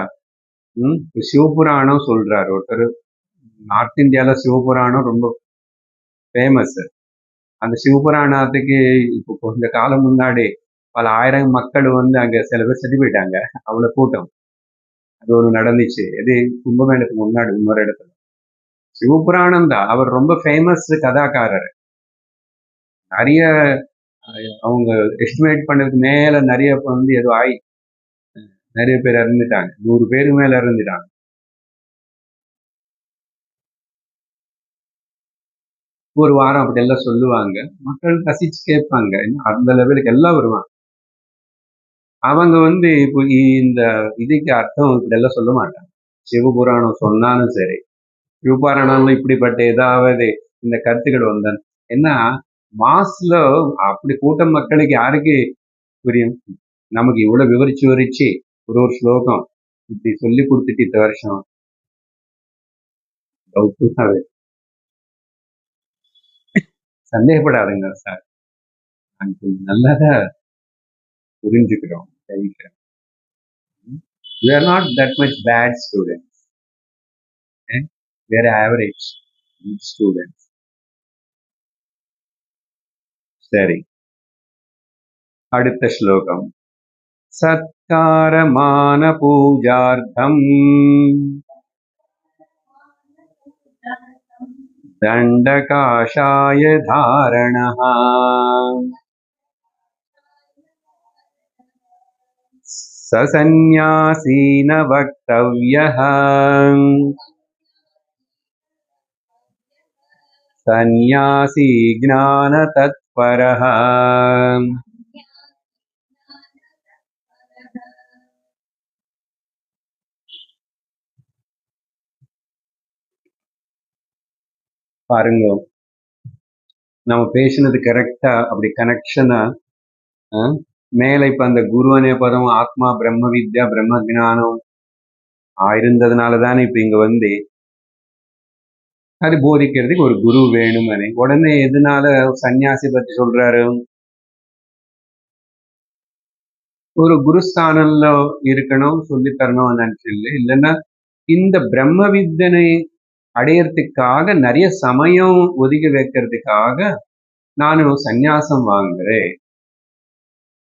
சிவபுராணம் சொல்றாரு ஒருத்தர், நார்த் இந்தியால சிவபுராணம் ரொம்ப ஃபேமஸ். அந்த சிவபுராணத்துக்கு இப்போ கொஞ்ச காலம் முன்னாடி பல ஆயிரம் மக்கள் வந்து அங்க சில பேர் செத்து போயிட்டாங்க, அவ்வளவு கூட்டம். அது ஒரு நடந்துச்சு, எது கும்பமேளத்துக்கு முன்னாடி இன்னொரு இடத்துல. சிவபுராணம் தான், அவர் ரொம்ப ஃபேமஸ் கதாக்காரர். நிறைய அவங்க எஸ்டிமேட் பண்ணதுக்கு மேல நிறைய வந்து ஏதோ ஆகி நிறைய பேர் இறந்துட்டாங்க, 100 பேருக்கு மேல இறந்துட்டாங்க. ஒரு வாரம் அப்படி எல்லாம் சொல்லுவாங்க, மக்கள் ரசிச்சு கேட்பாங்க, அந்த லெவலுக்கு எல்லாம் வருவாங்க. அவங்க வந்து இப்போ இந்த இதுக்கு அர்த்தம் இப்படி எல்லாம் சொல்ல மாட்டாங்க. சிவபுராணம் சொன்னாலும் சரி, சிவபுராணம்ல இப்படிப்பட்ட ஏதாவது இந்த கருத்துக்கள் வந்தான் ஏன்னா மாஸ்ல அப்படி கூட்டம் மக்களுக்கு யாருக்கு புரியும்? நமக்கு இவ்வளவு விவரிச்சு ஒரு ஸ்லோகம் இப்படி சொல்லி கொடுத்துட்டு இந்த வருஷம் சந்தேகப்படாதுங்க சார், நல்லதா புரிஞ்சுக்கிறோம். We are not that much bad students. We are average students. சரி, அடுத்த ஸ்லோகம். சத்காரமான பூஜார்த்தம் தண்டகாஷாய தாரணः சந்நியாசி ந வக்தவ்யः சந்நியாசி ஞான தத்பரः. பாருங்க, நம்ம பேசினது கரெக்டா அப்படி கனெக்ஷனா மேல இப்ப அந்த குரு அనే பதம் ஆத்மா பிரம்ம வித்யா பிரம்ம ஜானம் இருந்ததுனாலதானே இப்ப இங்க வந்து அது போதிக்கிறதுக்கு ஒரு குரு வேணும்னு. உடனே எதனால சன்னியாசி பத்தி சொல்றாரு? ஒரு குருஸ்தானம்ல இருக்கணும், சொல்லி தரணும்னு நினைச்சு இல்லைன்னா இந்த பிரம்ம வித்தனை அடையறதுக்காக நிறைய சமயம் ஒதுக்கி வைக்கிறதுக்காக நானும் சந்நியாசம் வாங்குறேன்.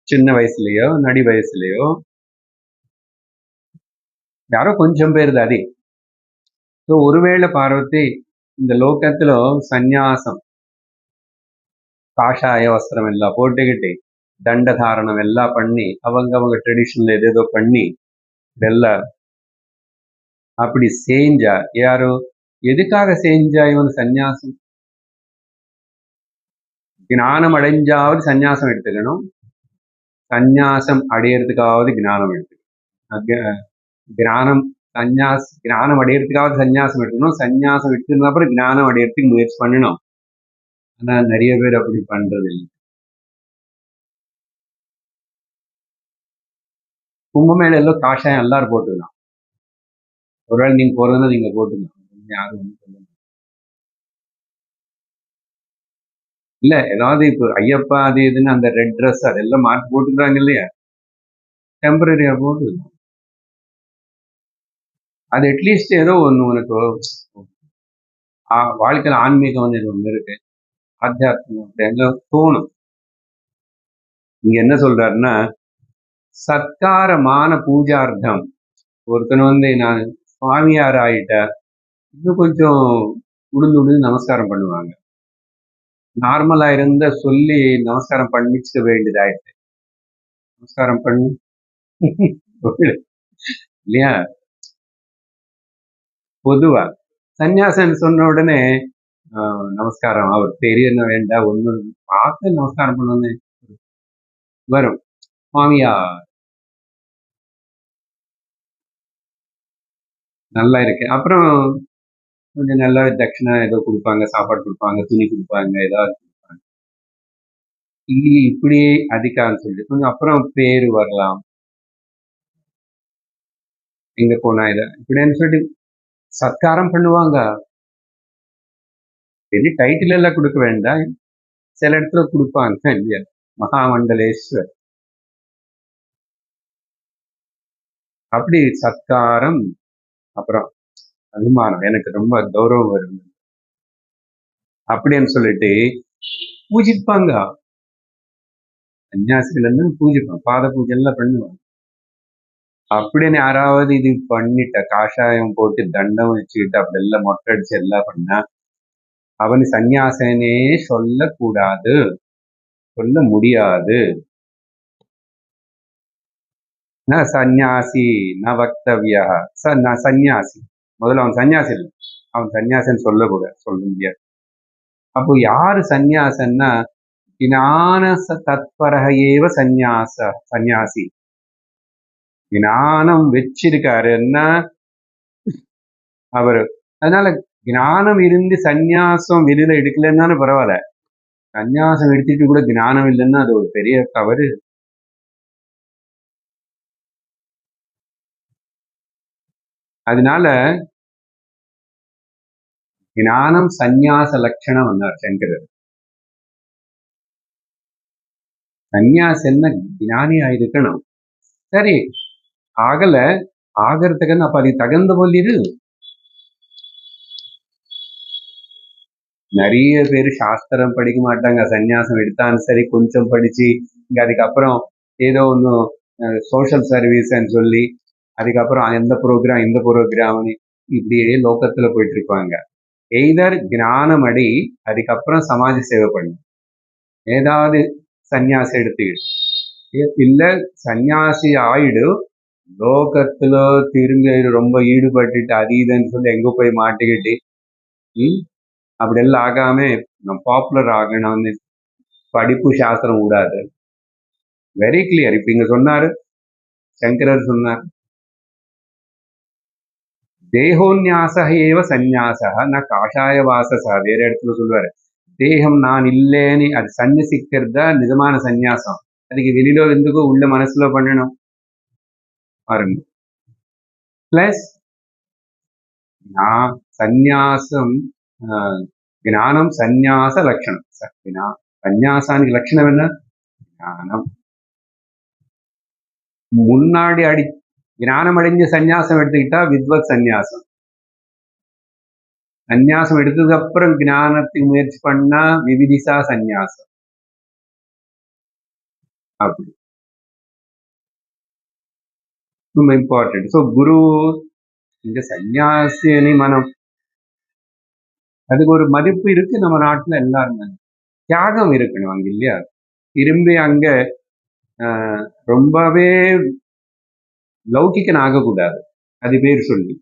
சின்ன வயசுலயோ நடி வயசுலயோ யாரோ கொஞ்சம் பேர் தாதி. ஸோ ஒருவேளை பார்வதி இந்த லோகத்துல சந்நியாசம் காஷாய வஸ்திரம் எல்லாம் போட்டுக்கிட்டு தண்டதாரணம் எல்லாம் பண்ணி அவங்க ட்ரெடிஷனல் எதேதோ பண்ணி இதெல்லாம் அப்படி செஞ்சா யாரோ எதுக்காக செஞ்சா இவன் சந்நியாசம்? ஞானம் அடைஞ்சாவது சந்நியாசம் எடுத்துக்கணும், சந்நியாசம் அடையிறதுக்காவது ஞானம் எடுத்துக்கணும். ஞானம் ஞானம் அடையறதுக்காக சந்நியாசம் எடுக்கணும். சந்நியாசம் எடுத்ததுக்கு அப்புறம் ஞானம் அடையறதுக்கு முயற்சி பண்ணணும். ஆனா நிறைய பேர் அப்படி பண்றது இல்லை. கும்பமேளையில காஷாயம் எல்லாரும் போட்டுக்கலாம். ஒருவேளை நீங்க போறதுன்னா நீங்க போட்டுக்கலாம். யாரும் ஒண்ணும் சொல்ல மாட்டாங்க. இல்ல ஏதாவது இப்போ ஐயப்பா அது இதுன்னு அந்த ரெட் ட்ரெஸ் அதெல்லாம் மாற்றி போட்டுக்கிறாங்க இல்லையா? டெம்பரரியா போட்டுக்கலாம். அது அட்லீஸ்ட் ஏதோ ஒண்ணு உனக்கு வாழ்க்கையில ஆன்மீகம் வந்து இது ஒண்ணு இருக்கு. ஆத்தியாத்மம் அப்படின்னு தோணும். இங்க என்ன சொல்றாருன்னா, சத்காரமான பூஜார்த்தம் ஒருத்தன் வந்து நான் சுவாமியார் ஆயிட்டார், இன்னும் கொஞ்சம் உளுந்து நமஸ்காரம் பண்ணுவாங்க. நார்மலா இருந்த சொல்லி நமஸ்காரம் பண்ணிச்சுக்க வேண்டியதாயிடுச்சு. நமஸ்காரம் பண்ணி இல்லையா? பொதுவா சந்நியாசம் சொன்ன உடனே நமஸ்காரம் அவர் பெரிய வேண்டாம் ஒண்ணு பார்த்து நமஸ்காரம் பண்ணணும் வரும். சுவாமியா நல்லா இருக்கு. அப்புறம் கொஞ்சம் நல்லா தட்சிணா ஏதோ கொடுப்பாங்க, சாப்பாடு கொடுப்பாங்க, துணி கொடுப்பாங்க, ஏதாவது கொடுப்பாங்க. இப்படியே அதிகாரம் சொல்லி கொஞ்சம் அப்புறம் பேரு வரலாம். எங்க போனா இதை இப்படின்னு சொல்லிட்டு சத்காரம் பண்ணுவாங்க. பெரிய டைட்டில் எல்லாம் கொடுக்க வேண்டாம், சில இடத்துல கொடுப்பாங்க இல்லையா? மகாமண்டலேஸ்வர் அப்படி சத்காரம். அப்புறம் அபிமானம் எனக்கு ரொம்ப கௌரவம் வருது அப்படின்னு சொல்லிட்டு பூஜிப்பாங்க. சன்னியாசிகள் இருந்து பூஜிப்பாங்க, பாத பூஜை எல்லாம் பண்ணுவாங்க. அப்படின்னு யாராவது இது பண்ணிட்ட காஷாயம் போட்டு தண்டம் வச்சுக்கிட்டு அப்படி எல்லாம் மொட்டை அடிச்சு எல்லாம் பண்ணா அவன் சன்னியாசனே சொல்லக்கூடாது, சொல்ல முடியாது. ந சந்நியாசி ந வக்தவியா சந்நியாசி. முதல்ல அவன் சன்னியாசி இல்லை, அவன் சன்னியாசன் சொல்லக்கூடாது, சொல்ல முடியாது. அப்போ யாரு சந்நியாசன்னா ஞான தத்பரக ஏவ சந்நியாசி. ஞானம் வச்சிருக்காருன்னா அவரு. அதனால ஞானம் இருந்து சந்நியாசம் வெளியில எடுக்கலன்னாலும் பரவாயில்ல, சந்நியாசம் எடுத்துட்டு கூட ஞானம் இல்லைன்னா அது ஒரு பெரிய தவறு. அதனால ஞானம் சந்நியாச லட்சணம் வந்தார் சங்கரர். சந்நியாசம்னா ஞானியா இருக்கணும். சரி ஆகல, ஆகிறதுக்குன்னு அப்ப அது தகுந்த போல் இரு. நிறைய பேர் சாஸ்திரம் படிக்க மாட்டாங்க, சன்னியாசம் எடுத்தாலும் சரி கொஞ்சம் படிச்சு இங்க அதுக்கப்புறம் ஏதோ ஒன்று சோஷியல் சர்வீஸ்ன்னு சொல்லி அதுக்கப்புறம் எந்த ப்ரோக்ராம் இந்த ப்ரோக்ராம்னு இப்படியே லோக்கத்துல போயிட்டு இருப்பாங்க. எய்தர் ஞானம் அடி, அதுக்கப்புறம் சமாஜ சேவை பண்ணு, ஏதாவது சன்னியாசம் எடுத்துக்கிடு. இல்ல சன்னியாசி ஆயிடு, லோகத்துல திரும்பி ரொம்ப ஈடுபட்டுட்டு அது இதுன்னு சொல்லி எங்க போய் மாட்டிக்கிட்டு அப்படி எல்லாம் ஆகாம பாப்புலர் ஆகணும்னு படிப்பு சாஸ்திரம் கூடாது. Very clear. இப்ப இங்க சொன்னாரு சங்கரர் சொன்னார், தேகோன்யாச ஏவ சந்நியாச ந காஷாய வாசசா. வேற இடத்துல சொல்லுவாரு, தேகம் நான் இல்லேன்னு அது சன்னிசிக்கிறதா நிஜமான சந்நியாசம். அதுக்கு வெளியில இருந்துக்கோ உள்ள மனசுல பண்ணணும் பாருங்க. பிளஸ் சந்நியாசம் ஞானம் சந்நியாச லட்சணம். சந்நியாசாనికి லட்சணம் என்ன? ஞானம். முன்னாடி ஞானம் அடைஞ்ச சந்நியாசம் எடுத்துக்கிட்டா வித்வத் சந்நியாசம். சந்நியாசம் எடுத்ததுக்கு அப்புறம் ஞானத்துக்கு முயற்சி பண்ணா விவிதிசா சந்நியாசம். அப்படி ரொம்ப இம்பார்ட்டன்ட். ஸோ குரு இந்த சந்நியாசினி மனம் அதுக்கு ஒரு மதிப்பு இருக்கு நம்ம நாட்டுல. எல்லாருமே தியாகம் இருக்கணும் அங்க இல்லையா? திரும்பி அங்க ரொம்பவே லௌகிக்கன் ஆகக்கூடாது. அது பேர் சொல்லி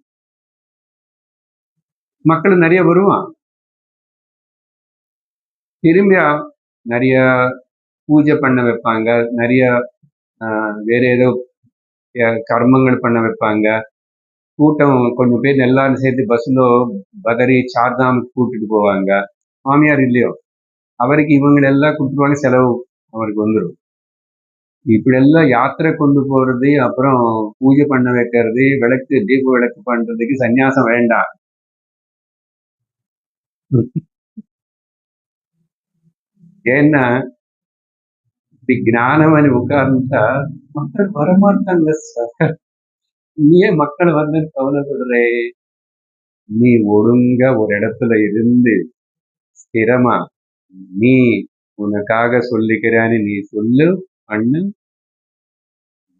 மக்கள் நிறைய வருவான். திரும்பி நிறைய பூஜை பண்ண வைப்பாங்க, நிறைய வேற ஏதோ கர்மங்கள் பண்ண வைப்பாங்க. கூட்டம் கொஞ்சம் பேர் எல்லாரும் சேர்த்து பஸ்ஸில் பதறி சார்தாமுக்கு கூட்டிட்டு போவாங்க. மாமியார் இல்லையோ, அவருக்கு இவங்களெல்லாம் கொடுத்துருவாங்க, செலவு அவருக்கு வந்துடும். இப்படியெல்லாம் யாத்திரை கொண்டு போறது, அப்புறம் பூஜை பண்ண வைக்கிறது, தீப விளக்கு பண்றதுக்கு சந்நியாசம் வேண்டாம். ஏன்னா இப்படி ஞானம் అని உட்கார்ந்துட்டா மக்கள் வரமாட்டாங்க சார். ஏன் மக்கள் வந்து கவலைப்படுறே? நீ ஒழுங்கா ஒரு இடத்துல இருந்து ஸ்திரமா நீ உனக்காக சொல்லிக்கிறான்னு நீ சொல்லு, பண்ணு,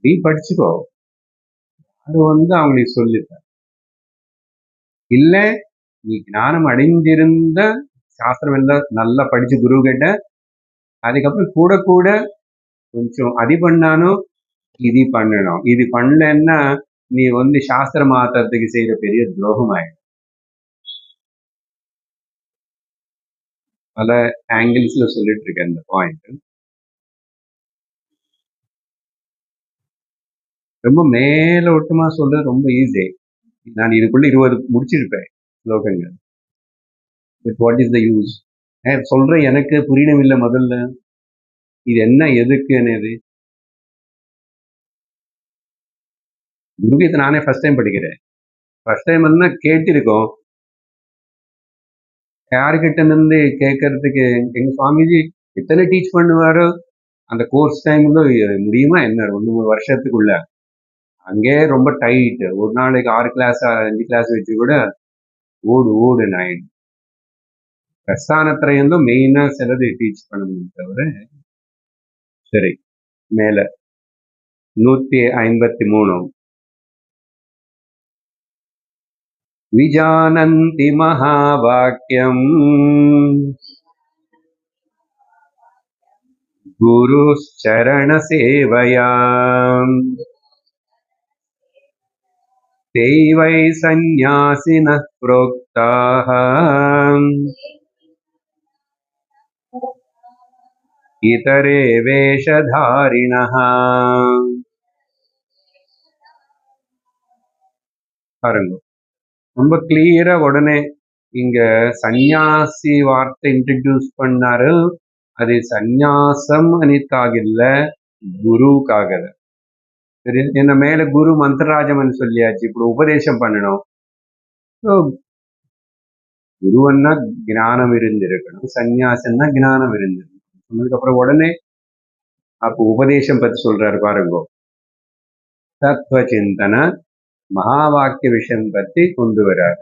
நீ படிச்சுக்கோ. அது வந்து அவங்களுக்கு சொல்லித்த. இல்ல நீ ஞானம் அடைஞ்சிருந்த சாஸ்திரம் எல்லாம் நல்லா படிச்சு குரு கிட்ட, அதுக்கப்புறம் கூட கூட கொஞ்சம் அது பண்ணாலும் இது பண்ணணும். இது பண்ணலன்னா நீ வந்து சாஸ்திர மாத்திரத்துக்கு செய்யற பெரிய துரோகம் ஆயிடும். பல ஆங்கிள்ஸ்ல சொல்லிட்டு இருக்கேன் இந்த பாயிண்ட். ரொம்ப மேலோட்டமா சொல்றது ரொம்ப ஈஸி. நான் இதுக்குள்ள 20 முடிச்சிருப்பேன் ஸ்லோகங்கள். But what is the use? சொல்றேன், எனக்கு புரியணும் இல்லை முதல்ல. இது என்ன எதுக்குன்னு? குருகீதை நானே ஃபர்ஸ்ட் டைம் படிக்கிறேன். ஃபர்ஸ்ட் டைம் என்ன கேட்டிருக்கோம், யாருக்கிட்ட இருந்து கேட்கறதுக்கு. எங்க சுவாமிஜி எத்தனை டீச் பண்ணுவாரோ அந்த கோர்ஸ் டைம்ல முடியுமா என்ன 2-3 வருஷத்துக்குள்ள. அங்கே ரொம்ப டைட். ஒரு நாளைக்கு 6 கிளாஸ் 5 கிளாஸ் வச்சு கூட ஓடு நைன். பிரஸ்தானத்திரையும் மெயினா சிலது டீச் பண்ணணும் தவிர. சரி, மேல 153. விஜானந்தி மகாவாக்கியம் குருச்சரண சேவையா தெய்வை சந்நியாசின புரோக்தாஹ இதரே வேஷதாரிணஹ. பாருங்க, ரொம்ப கிளியரா உடனே இங்க சந்நியாசி வார்த்தை இன்ட்ரடியூஸ் பண்ணாரு. அது சந்நியாசம் அனித்தாகில்ல, குருக்காக. சரி, என்ன மேல குரு மந்திரராஜம் சொல்லியாச்சு. இப்படி உபதேசம் பண்ணணும். குருவன்னா ஞானம் இருந்திருக்கணும், சந்நியாசம்னா ஞானம் இருந்திருக்கணும். சொன்னதுக்கு உடனே அப்போ உபதேசம் பத்தி சொல்றாரு பாருங்க. தத்துவ சிந்தன மகாவாக்கிய விஷயம் பத்தி கொண்டு வராரு.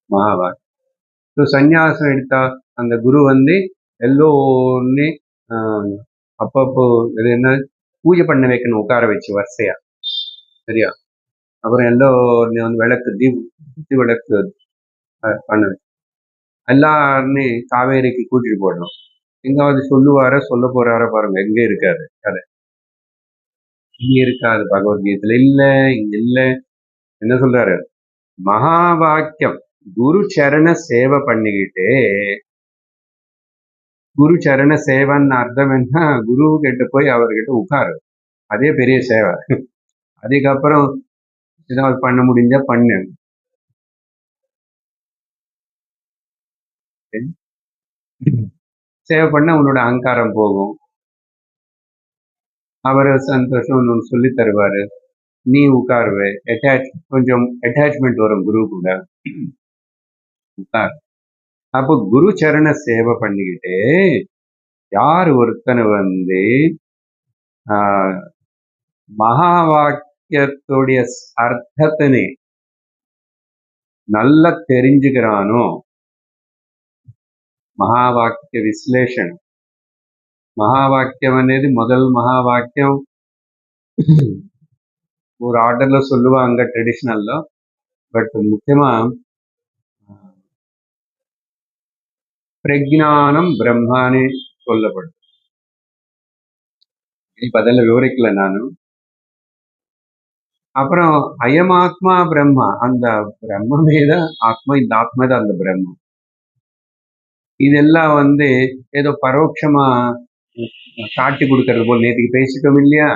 மகாவாக்கியம் சந்நியாசம் எடுத்தா அந்த குரு வந்து எல்லோருமே அப்பப்போ இது என்ன பூஜை பண்ண வைக்கணும், உட்கார வச்சு வரிசையா. சரியா? அப்புறம் எல்லோருமே வந்து விளக்கு தீ விளக்கு பண்ண எல்லாருமே காவேரிக்கு கூட்டிட்டு போடணும். எங்காவது சொல்ல போறார பாருங்க, எங்க இருக்காது கதை. இங்க இருக்காது, பகவத்கீதையில இல்ல, இங்க இல்ல. என்ன சொல்றாரு? மகா வாக்கியம் குரு சரண சேவை பண்ணிக்கிட்டு. குரு சரண சேவைன்னு அர்த்தம் என்ன? குரு கிட்ட போய் அவர்கிட்ட உட்காரு, அதே பெரிய சேவை. அதுக்கப்புறம் ஏதாவது பண்ண முடிஞ்சா பண்ணு. சேவை பண்ண உன்னோட அகங்காரம் போகும். அவரை சந்தோஷம் சொல்லி தருவாரு, நீ உட்காருவே. கொஞ்சம் அட்டாச்மெண்ட் வரும் குரு கூட. உட்கார். அப்போ குரு சரண சேவை பண்ணிக்கிட்டு யார் ஒருத்தனை வந்து மகா வாக்கியத்துடைய அர்த்தத்தினை நல்லா தெரிஞ்சுக்கிறானோ, மகா வாக்கிய விஸ்லேஷன். மகா வாக்கியம் అనేది முதல் மகா வாக்கியம் ஒரு ஆர்டர்ல சொல்லுவாங்க ட்ரெடிஷனல்ல. பட் முக்கியமா பிரஜானம் பிரம்மானே சொல்லப்படும். இப்ப அதெல்லாம் விவரிக்கல நானு. அப்புறம் அயமாத்மா பிரம்மா, அந்த பிரம்மே தான் ஆத்மா, இந்த ஆத்மா தான் அந்த பிரம்மம். இதெல்லாம் வந்து ஏதோ பரோட்சமா காட்டி கொடுக்கறது போல் நேற்றுக்கு பேசிட்டோம் இல்லையா?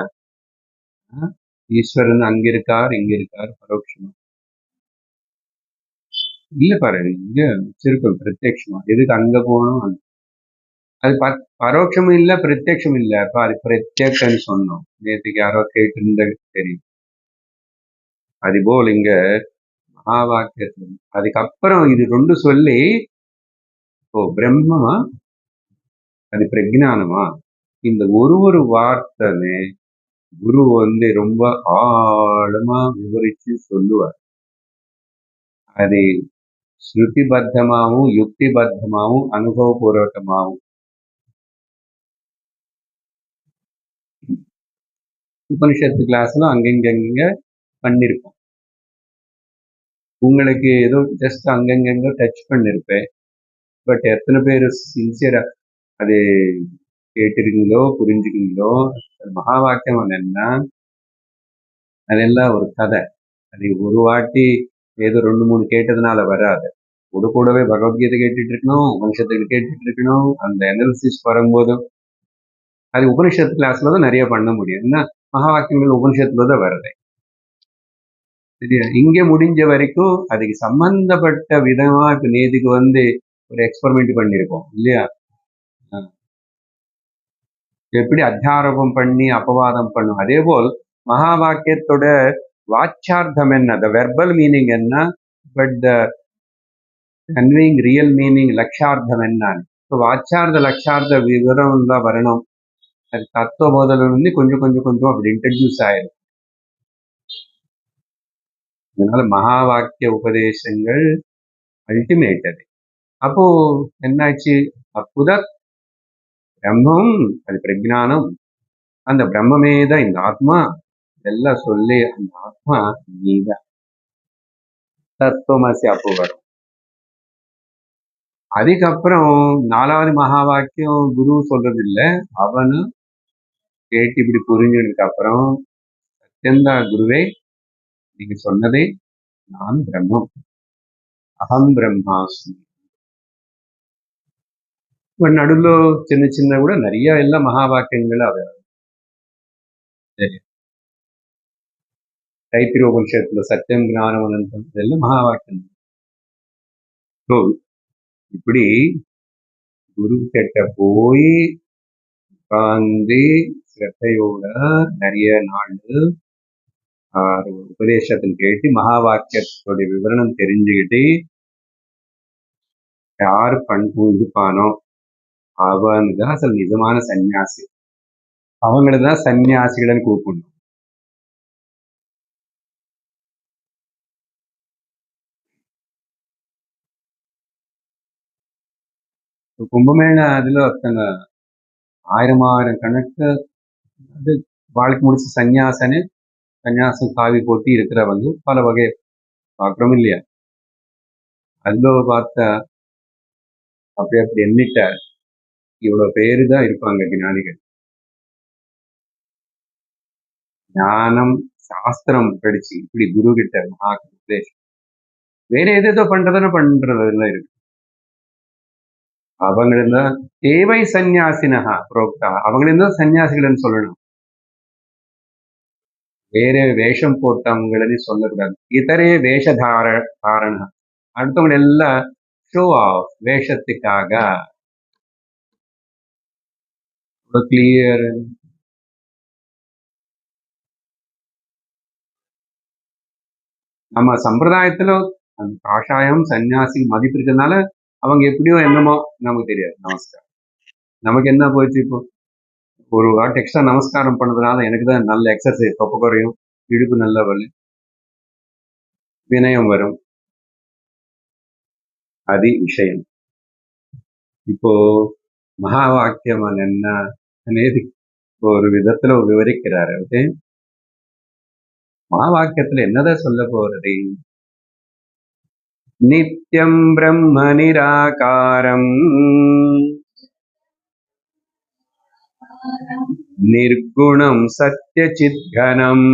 ஈஸ்வரன் அங்க இருக்கார், இங்க இருக்கார், பரோட்சமா இல்ல பாரு, இங்க வச்சிருக்கோம் பிரத்யட்சமா. எதுக்கு அங்க போகணும்? அது பரோட்சமும் இல்ல, பிரத்யட்சமும் இல்ல. அப்ப அது பிரத்யக்ஷன்னு சொன்னோம். நேற்றுக்கு யாரோ கேட்டு தெரியும். அதுபோல் இங்க மகா வாக்கியத்துல அதுக்கப்புறம் இது ரெண்டு சொல்லி, ஓ பிரம்மமா அது பிரஜானமா, இந்த ஒரு வார்த்தை குரு ரொம்ப ஆழமா விவரிச்சு சொல்லுவார். அது ஸ்ருதிபத்தமாவும் யுக்திபத்தமாவும் அனுபவபூர்வகமாவும். உபனிஷத்து கிளாஸ்ல அங்கங்க பண்ணிருப்போம். உங்களுக்கு ஏதோ ஜஸ்ட் அங்கங்க டச் பண்ணிருப்பேன். பட் எத்தனை பேர் சின்சியரா அது கேட்டிருக்கீங்களோ புரிஞ்சுக்கீங்களோ? மகா வாக்கியம் என்னன்னா, அதெல்லாம் ஒரு கதை. அது ஒரு வாட்டி ஏதோ 2-3 கேட்டதுனால வராது. கூடவே பகவத்கீதை கேட்டுட்டு இருக்கணும், உபனிஷத்துக்கு கேட்டுட்டு இருக்கணும். அந்த அனாலிசிஸ் வரும்போதும் அது உபனிஷத்து கிளாஸ்ல தான் நிறைய பண்ண முடியும். ஏன்னா மகா வாக்கியங்கள் உபனிஷத்துல தான் வருது. சரியா? இங்க முடிஞ்ச வரைக்கும் அதுக்கு சம்பந்தப்பட்ட விதமா இப்ப நேதுக்கு ஒரு எக்ஸ்பெரிமெண்ட் பண்ணிருக்கோம் இல்லையா? எப்படி அத்தியாரோபம் பண்ணி அபவாதம் பண்ணும், அதே போல் மகா வாக்கியத்தோட வாச்சார்த்தம் என்ன, த வெர்பல் மீனிங் என்ன, but the conveying real meaning லட்சார்த்தம் என்ன. இப்போ வாச்சார்த்த லட்சார்த்த விவரம் தான் வரணும். அது தத்துவ போதல கொஞ்சம் அப்படி இன்ட்ரடியூஸ் ஆயிடும். அதனால மகா வாக்கிய உபதேசங்கள் அல்டிமேட். அது அப்போ என்னாச்சு? அற்புத பிரம்மம் அது பிரஜானம், அந்த பிரம்மமே தான் இந்த ஆத்மா. இதெல்லாம் சொல்லி அந்த ஆத்மா நீதான் தத்துவமாசி அப்போ வரும். அதுக்கப்புறம் 4வது மகா வாக்கியம் குரு சொல்றது இல்லை, அவனு கேட்டு இப்படி புரிஞ்சதுக்கு அப்புறம் சத்தியந்தா குருவே, நீங்க சொன்னதே நான் பிரம்மம், அகம் பிரம்மாஸ்மி. நடுவுல சின்ன கூட நிறைய எல்லாம் மகா வாக்கியங்கள் அவ சரி தைத்திரிய உபனிஷத்துல சத்தியம் ஞானம் அனந்தம் இதெல்லாம் மகா வாக்கியம். ஸோ இப்படி குரு கிட்ட போய் உட்கார்ந்து சிரத்தையோட நிறைய நாள் உபதேசத்தில் கேட்டு மகா வாக்கியத்தோடைய விவரணம் தெரிஞ்சுக்கிட்டு யாரு இருப்பானோ அவனுதான் அசல் நிஜமான சன்னியாசி. அவங்களதான் சன்னியாசிகள்னு கூப்பிடணும். கும்பமேளா அதுல ஒருத்தங்க 1000 கணக்கு அது வாழ்க்கை முடிச்ச சன்னியாசம் காவி போட்டி இருக்கிறவங்க பல வகை பார்க்கிறோம் இல்லையா? அதுல பார்த்தா அப்படி எண்ணிட்டார், இவ்வளவு பேரு தான் இருப்பாங்க ஞானிகள். ஞானம் சாஸ்திரம் படிச்சு இப்படி குரு கிட்ட மகா உபதேசம் வேற எதோ பண்றதுல இருக்கு. அவங்களிருந்தான் தேவை சன்னியாசினகா புரோக்தா, அவங்களிருந்தான் சன்னியாசிகள்னு சொல்லணும். வேற வேஷம் போட்டவங்களன்னு சொல்லக்கூடாது. இதரே தாரண அடுத்தவங்க எல்லாம் ஷோ ஆஃப் வேஷத்துக்காக கிளியர். நம்ம சம்பிரதாயத்துல அந்த காஷாயம் சன்னியாசி மதிப்பு இருக்கிறதுனால அவங்க எப்படியோ என்னமோ நமக்கு தெரியாது. நமஸ்காரம் நமக்கு என்ன போயிடுச்சு, இப்போ ஒரு வாட்டி எக்ஸ்ட்ரா நமஸ்காரம் பண்ணதுனால எனக்கு தான் நல்ல எக்ஸசைஸ், தொப்பை குறையும், இடுப்பு நல்ல வலி, வினயம் வரும். அது விஷயம். இப்போ மகா வாக்கியம் என்ன అనేది ஒரு விதத்துல விவரிக்கிறாரு. ஓகே, மகா வாக்கியத்துல என்னதான் சொல்ல போறது? நித்யம் பிரம்ம நிராகாரம் நிர்குணம் சத்யசித்கணம்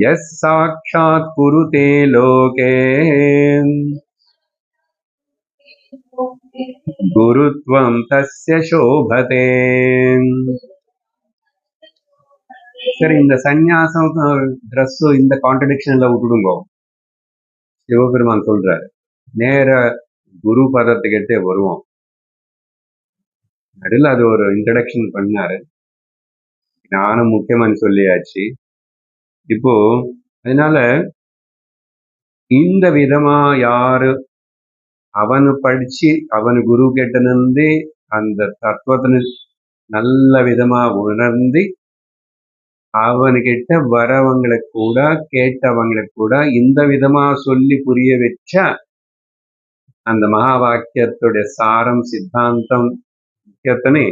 யஸ் சாக்ஷாத் குருதே லோகே குருத்வம் தஸ்ய சோபதே. சரி, இந்த சந்நியாசம் ட்ரெஸ் இந்த கான்ட்ரடிக்ஷன்ல விட்டுடுங்கோ. சிவபெருமான் சொல்றாரு, நேர குரு பதத்துக்கிட்டே வருவோம். நடுவில் அது ஒரு இன்ட்ரடக்ஷன் பண்ணாரு. ஞானம் முக்கியமானு சொல்லியாச்சு. இப்போ அதனால இந்த விதமா யாரு அவனு படிச்சு அவனு குரு கிட்ட நின்று அந்த தத்துவத்தின நல்ல விதமா உணர்ந்து அவனுக்கிட்ட வரவங்களுக்கு கூட கேட்டவங்களுக்கு கூட இந்த விதமா சொல்லி புரிய வச்சா அந்த மகா வாக்கியத்துடைய சாரம் சித்தாந்தம் முக்கியத்தனே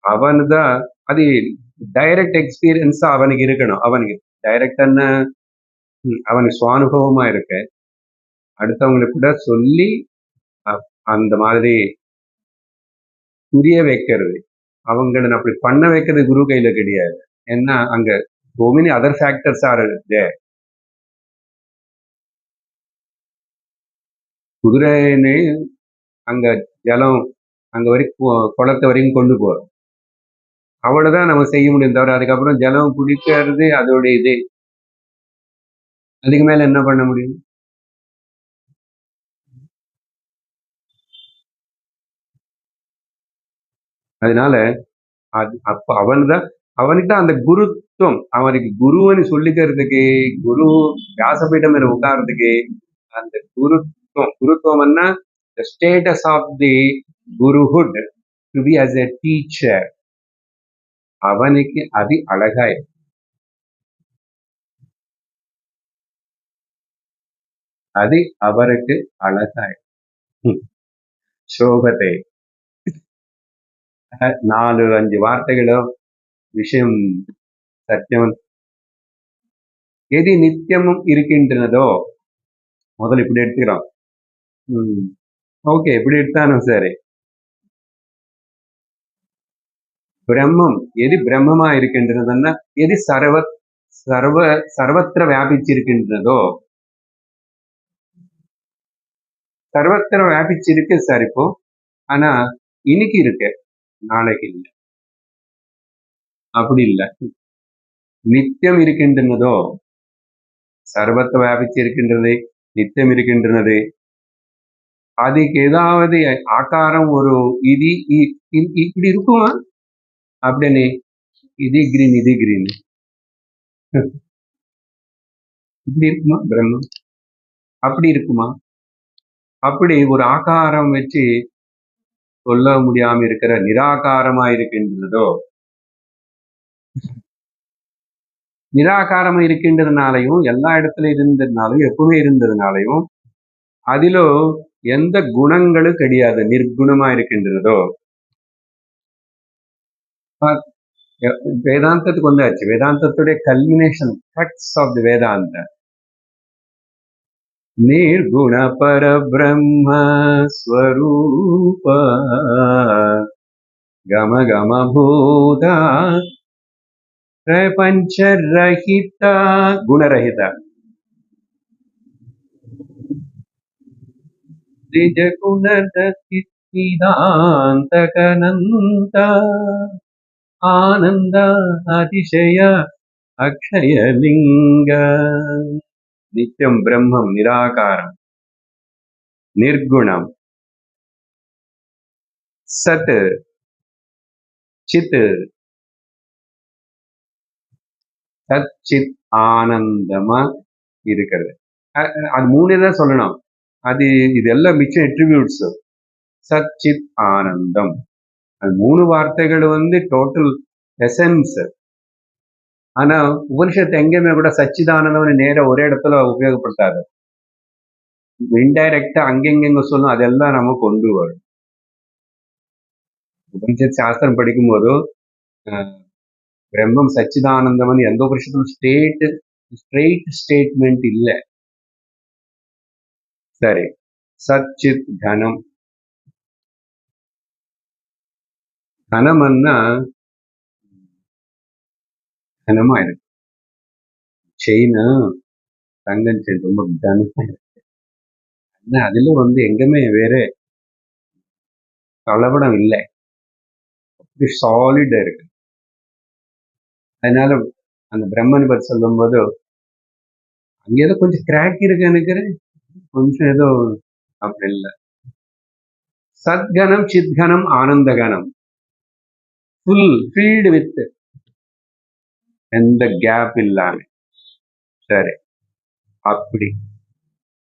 அவனுதான் அது டைரக்ட் எக்ஸ்பீரியன்ஸ் அவனுக்கு இருக்கணும். அவனுக்கு டைரக்டான அவனுக்கு சுவானுபவமா இருக்கு. அடுத்தவங்களுக்கு கூட சொல்லி அந்த மாதிரி புரிய வைக்கிறது, அவங்களை அப்படி பண்ண வைக்கிறது குரு கையில கிடையாது. ஏன்னா அங்க so many other factors are there. குதிரைன்னு அங்க ஜலம் அங்க வரைக்கும் குளத்தை வரைக்கும் கொண்டு போறோம், அவ்வளவுதான் நம்ம செய்ய முடியும். தவிர அதுக்கப்புறம் ஜலம் குடிக்கிறது அதோட இது, அதுக்கு மேல என்ன பண்ண முடியும்? அதனால அப்ப அவன்தான் அவனுக்கு தான் அந்த குருத்துவம், அவனுக்கு குருவன்னு சொல்லிக்கிறதுக்கு, குரு வியாசபீடம் என உட்கார்றதுக்கு அந்த குருத்துவம்னா the status of the guruhood to be as a teacher, அவனுக்கு அது அழகாய், அது அவருக்கு அழகாய் சோபத்தை 4-5 வார்த்தைகளும் விஷயம் சத்தியம் எது நித்தியமும் இருக்கின்றனதோ, முதல்ல இப்படி எடுத்துக்கிறோம். ஓகே, இப்படி எடுத்தாலும் சரி, பிரம்மம் எது பிரம்மமா இருக்கின்றதுன்னா எது சர்வத்திர வியாபிச்சிருக்கின்றதோ, சர்வத்திர வியாபிச்சிருக்கு சார் இப்போ. ஆனா இன்னைக்கு இருக்கு, நாளைக்கு இல்லை, அப்படி இல்லை. நித்தியம் இருக்கின்றனதோ, சர்வத்தை வியாபிச்சு இருக்கின்றது, நித்தியம் இருக்கின்றது. அதுக்கு ஏதாவது ஆகாரம் ஒரு இது இப்படி இருக்குமா அப்படின்னு, இது கிரீன் இது கிரீன் இப்படி இருக்குமா பிரம்மம்? அப்படி இருக்குமா? அப்படி ஒரு ஆகாரம் வச்சு சொல்ல முடியாம இருக்கிற நிராகாரமா இருக்கின்றதோ, நிராகாரமா இருக்கின்றதுனாலையும் எல்லா இடத்துல இருந்ததுனாலையும் எப்பவுமே இருந்ததுனாலையும் அதிலோ எந்த குணங்களும் கிடையாது, நிர்குணமா இருக்கின்றதோ. வேதாந்தத்துக்கு வந்தாச்சு. வேதாந்தத்துடைய கல்மினேஷன் ஃபேக்ட்ஸ் ஆஃப் தி வேதாந்த निर्गुण पर ब्रह्म स्वरूप गम गम भूत प्रपंच रहित गुणरहित द्विज गुणदतिदान्तकनन्त आनंद अतिशय अक्षय लिंग नित्यम ब्रह्मम निराकारम निर्गुणम सत चित சச்சித் ஆனந்தமா இருக்கிறது. அது 3 தான் சொல்லணும். அது இதெல்லாம் மிச்சம் அட்ரிபியூட்ஸ். சச்சித் ஆனந்தம், அது 3 வார்த்தைகள் டோட்டல் எசன்ஸ். ஆனா உபனிஷத்து எங்கேயுமே கூட சச்சிதானந்தம் நேர ஒரே இடத்துல உபயோகப்படுத்தாது, இன்டைரக்டா அங்கெங்க சொல்லும். அதெல்லாம் நம்ம கொண்டு வரும். உபனிஷத் சாஸ்திரம் படிக்கும் போது பிரம்மம் சச்சிதானந்தம் எந்த உபனிஷத்தும் ஸ்ட்ரெயிட் ஸ்டேட்மெண்ட் இல்லை. சரி, சச்சித் கனம், கனம்னா கனமா இருக்கு. செயின், தங்கம் செயின் ரொம்ப கனமா இருக்கு. அதுல எங்குமே வேற கலப்படம் இல்லை, அப்படி சாலிடா இருக்கு. அதனால அந்த பிரம்மன் பற்றி சொல்லும்போது அங்க ஏதோ கொஞ்சம் கிராக் இருக்கு நினைக்கிறேன், கொஞ்சம் ஏதோ அப்படி இல்லை. சத்கணம் சித்கணம் ஆனந்தகணம் ஃபீல்டு வித் எந்த கேப் இல்லாம. சரி, அப்படி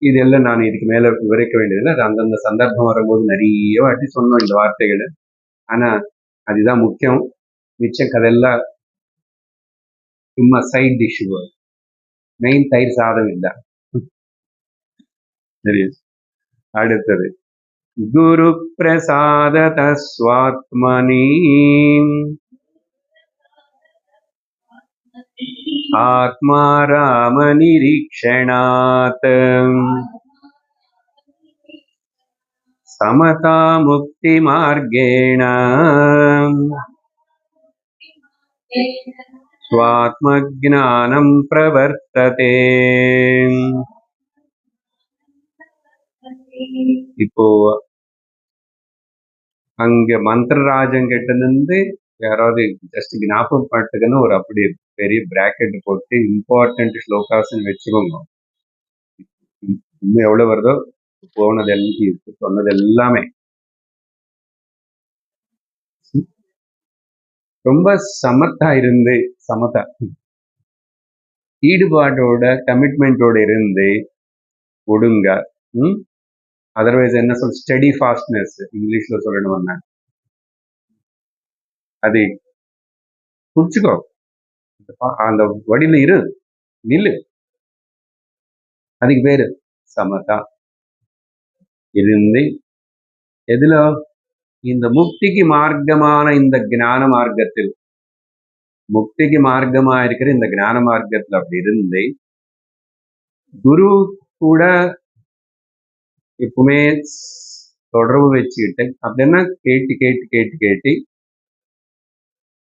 இதெல்லாம் நான் இதுக்கு மேல விவரிக்க வேண்டியதில்லை. அது அந்தந்த சந்தர்ப்பம் வரும்போது நிறைய வாட்டி சொன்னோம் இந்த வார்த்தைகள். ஆனா அதுதான் முக்கியம். மிச்சம் கதெல்லாம் சும்மா சைட் டிஷ். மெயின் தயிர் சாதம் இல்லை. சரி, அடுத்தது குரு பிரசாதத ஸ்வாத்மனி ஆத்மா ராம நிரீக்ஷணாத் சமதா முக்தி மார்கேண ஸ்வாத்மஜ்ஞானம் பிரவர்த்ததே. இப்போ அங்க மந்திரராஜன் கிட்ட இருந்து யாராவது ஜஸ்ட் ஞாபகம் பட்டுக்குன்னு ஒரு அப்படி பெரிய பிராக்கெட் போட்டு இம்பார்ட்டன்ட் ஸ்லோகாஸ்ன்னு வச்சுக்கோங்க. இன்னும் எவ்வளவு வருதோ சொன்னது எல்லாமே ரொம்ப சமத்தா இருந்து, சமத்தா ஈடுபாட்டோட கமிட்மெண்டோட இருந்து ஒடுங்க. அதர்வைஸ் என்ன சொல், ஸ்டடி ஃபாஸ்ட்னஸ் இங்கிலீஷ்ல சொல்லணும்னா அது புடிச்சுக்கோ, அந்த வடியில இரு, நில்லு. அதுக்கு பேரு சமதா. இருந்து எதுல, இந்த முக்திக்கு மார்க்கமான இந்த ஞான மார்க்கத்தில், முக்திக்கு மார்க்கமா இருக்கிற இந்த ஞான மார்க்கத்தில் அப்படி இருந்து குரு கூட எப்பவுமே தொடர்பு வச்சுக்கிட்டு அப்படின்னா கேட்டு கேட்டு கேட்டு கேட்டு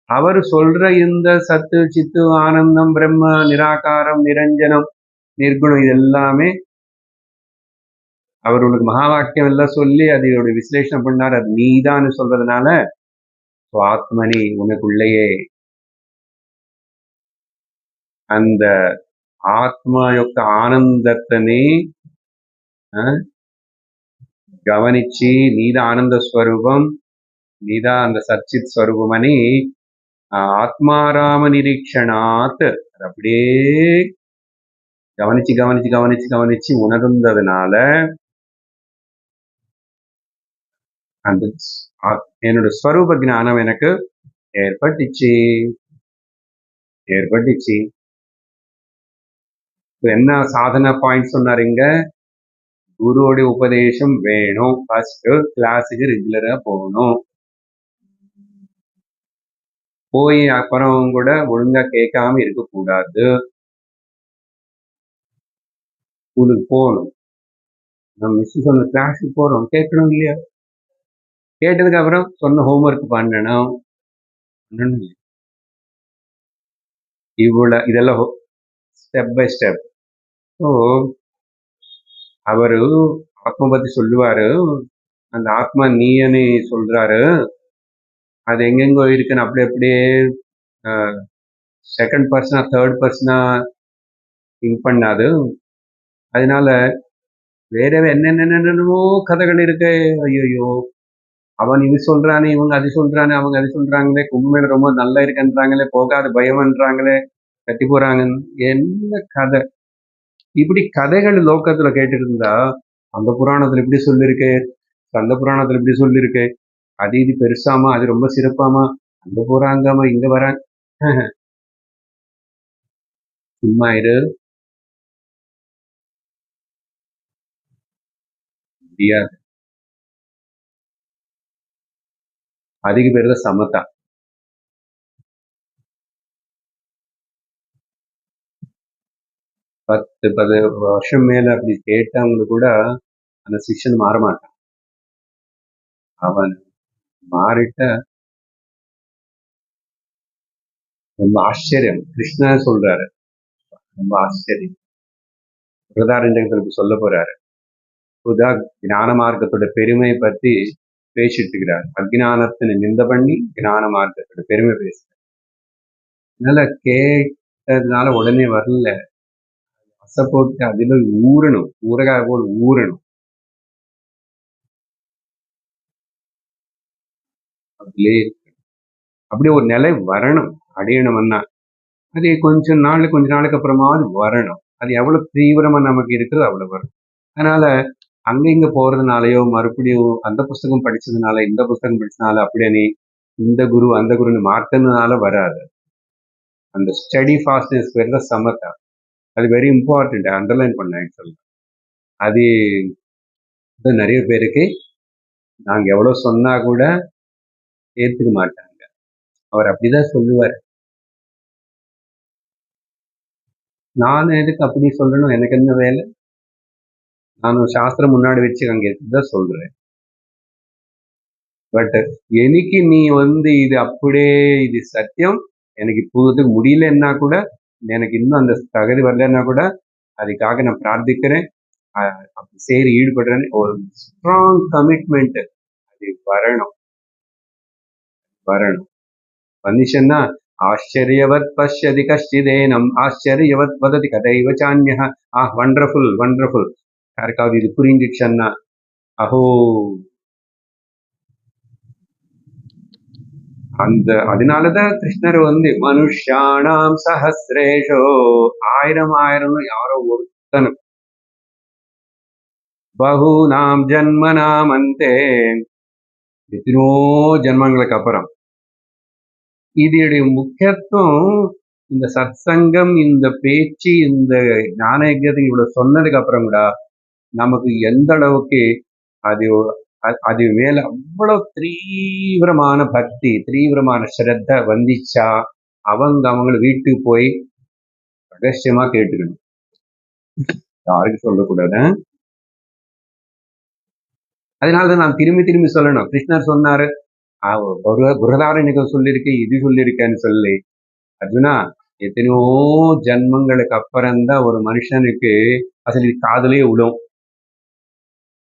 அவர் சொல்ற இந்த சத்து சித்து ஆனந்தம் பிரம்ம நிராகாரம் நிரஞ்சனம் நிர்குணம் இது எல்லாமே அவர் உனக்கு மகா வாக்கியம் எல்லாம் சொல்லி அதோட விசலேஷனம் பண்ணார். அது நீதான்னு சொல்றதுனால ஆத்மனி உனக்குள்ளேயே அந்த ஆத்மா యొక్క ఆనందతని గమనించి నీద ఆనంద స్వరూపం, నీద அந்த சச்சித் ஸ்வரூபம் అని ஆத்மாராம நிரீக்ஷணாத் அப்படியே கவனிச்சு கவனிச்சு கவனிச்சு கவனிச்சு உணர்ந்ததுனால அந்த என்னோட ஸ்வரூப ஞானம் எனக்கு ஏற்பட்டுச்சு. என்ன சாதனா பாயிண்ட் சொன்னார் இங்க, குருவோட உபதேசம் வேணும். ஃபர்ஸ்ட் கிளாஸுக்கு ரெகுலரா போகணும். போய் அப்புறம் கூட ஒழுங்கா கேட்காம இருக்கக்கூடாது. ஸ்கூலுக்கு போகணும், நம்ம மிஸ் சொன்ன கிளாஸுக்கு போறோம், கேட்கணும் இல்லையா? கேட்டதுக்கு அப்புறம் சொன்ன ஹோம்ஒர்க் பண்ணணும். இவ்வளவு இதெல்லாம் ஸ்டெப் பை ஸ்டெப். ஸோ அவரு ஆத்மா பத்தி சொல்லுவாரு. அந்த ஆத்மா நீன்னு சொல்றாரு. அது எங்கெங்கோ இருக்குன்னு அப்படியே செகண்ட் பர்சனா தேர்ட் பர்சனா திங்க் பண்ணாது. அதனால வேற என்னென்னமோ கதைகள் இருக்கு. ஐயோ, அவன் இது சொல்றானே, இவங்க அது சொல்றானே, அவங்க அது சொல்றாங்களே, உண்மையில ரொம்ப நல்லா இருக்குன்றாங்களே, போகாத பயம்ன்றாங்களே, கட்டி போறாங்க, என்ன கதை. இப்படி கதைகள் லோக்கத்துல கேட்டுட்டு இருந்தா அந்த புராணத்துல இப்படி சொல்லிருக்கு, அந்த புராணத்துல இப்படி சொல்லிருக்கு, அது இது பெருசாமா, அது ரொம்ப சிறப்பாமா, அங்க போறாங்கம்மா, இங்க வராங்க. சும்மா இரு, முடியாது. அதுக்கு பேர் தான் சமதா. பத்து வருஷம் மேல அப்படி கேட்டவங்க கூட அந்த சிஷ்யன் மாற மாட்டான். அவன் மாறிட்ட ரொம்ப ஆச்சரியம். கிருஷ்ணன் சொல்றாரு, ரொம்ப ஆச்சரியம். பிரதாரண்யங்களுக்கு சொல்ல போறாரு. புதா ஞான மார்க்கத்தோட பெருமையை பத்தி பேசிட்டு இருக்கிறார். அஜ்ஞானத்தின் நிந்த பண்ணி ஞான மார்க்கத்தோட பெருமை பேசுறார். அதனால கேட்டதுனால உடனே வரல, ரசம் போட்டு அதுல ஊறணும், ஊறுகாய் போல் ஊறணும். அதுலயே அப்படியே ஒரு நிலை வரணும், அடையணும்னா அது கொஞ்ச நாளுக்கு அப்புறமாவது வரணும். அது எவ்வளவு தீவிரமா நமக்கு இருக்குதோ அவ்வளவு வரும். அதனால அங்க இங்க போறதுனாலயோ, மறுபடியும் அந்த புஸ்தகம் படிச்சதுனால, இந்த புஸ்தகம் படிச்சதுனால, அப்படியே நீ இந்த குரு அந்த குருன்னு மாத்தினதுனால வராது. அந்த ஸ்டடி ஃபாஸ்ட்னஸ் பேர் தான் சமத்தா. அது வெரி இம்பார்ட்டன்ட், அண்டர்லைன் பண்ணேன் சொல்ல. அது நிறைய பேருக்கு நாங்க எவ்வளவு சொன்னா கூட ஏத்துக்க மாட்டாங்க. அவர் அப்படிதான் சொல்லுவார். நான் எதுக்கு அப்படி சொல்லணும், எனக்கு என்ன வேலை? நான் சாஸ்திரம் முன்னாடி வச்சு அங்க இருக்குதான் சொல்றேன். பட் எனக்கு நீ இது அப்படியே இது சத்தியம், எனக்கு இப்போதுக்கு முடியலன்னா கூட, எனக்கு இன்னும் அந்த தகுதி வரலன்னா கூட, அதுக்காக நான் பிரார்த்திக்கிறேன், அப்படி சரி ஈடுபடுறேன்னு ஒரு ஸ்ட்ராங் கமிட்மெண்ட் அது வரணும். வந்துச்சுன்னா ஆச்சரியவத் பஷ்யதி கஷ்டிதேனம் ஆச்சரியவத் வததி கதைவ சான்யஹ. Wonderful wonderful. யாருக்காவது இது புரிஞ்சிச்சுன்னா அஹோ, அதனாலதான் கிருஷ்ணர் மனுஷானாம் சஹசிரேஷோ, ஆயிரம் யாரோ ஒருத்தனு, பகுநாம் ஜன்மனாம் அந்தே, எத்தனோ ஜென்மங்களுக்கு அப்புறம். இதோடைய முக்கியத்துவம் இந்த சத்சங்கம், இந்த பேச்சு, இந்த ஞான யஜ்ஞத்துக்கு இவ்வளவு சொன்னதுக்கு அப்புறம் கூட நமக்கு எந்த அளவுக்கு அது மேல அவ்வளவு தீவிரமான பக்தி, தீவிரமான ஸ்ரத்த வந்துச்சா, அவங்கள வீட்டுக்கு போய் ரகசியமா கேட்டுக்கணும், யாருக்கும் சொல்லக்கூடாது. அதனாலதான் நான் திரும்பி சொல்லணும். கிருஷ்ணர் சொன்னாரு, புரதாரண்யகம் சொல்லியிருக்கு, இது சொல்லியிருக்கேன்னு சொல்லி. அர்ஜுனா, எத்தனையோ ஜன்மங்களுக்கு அப்புறம்தான் ஒரு மனுஷனுக்கு அசல் காதலே விடும்,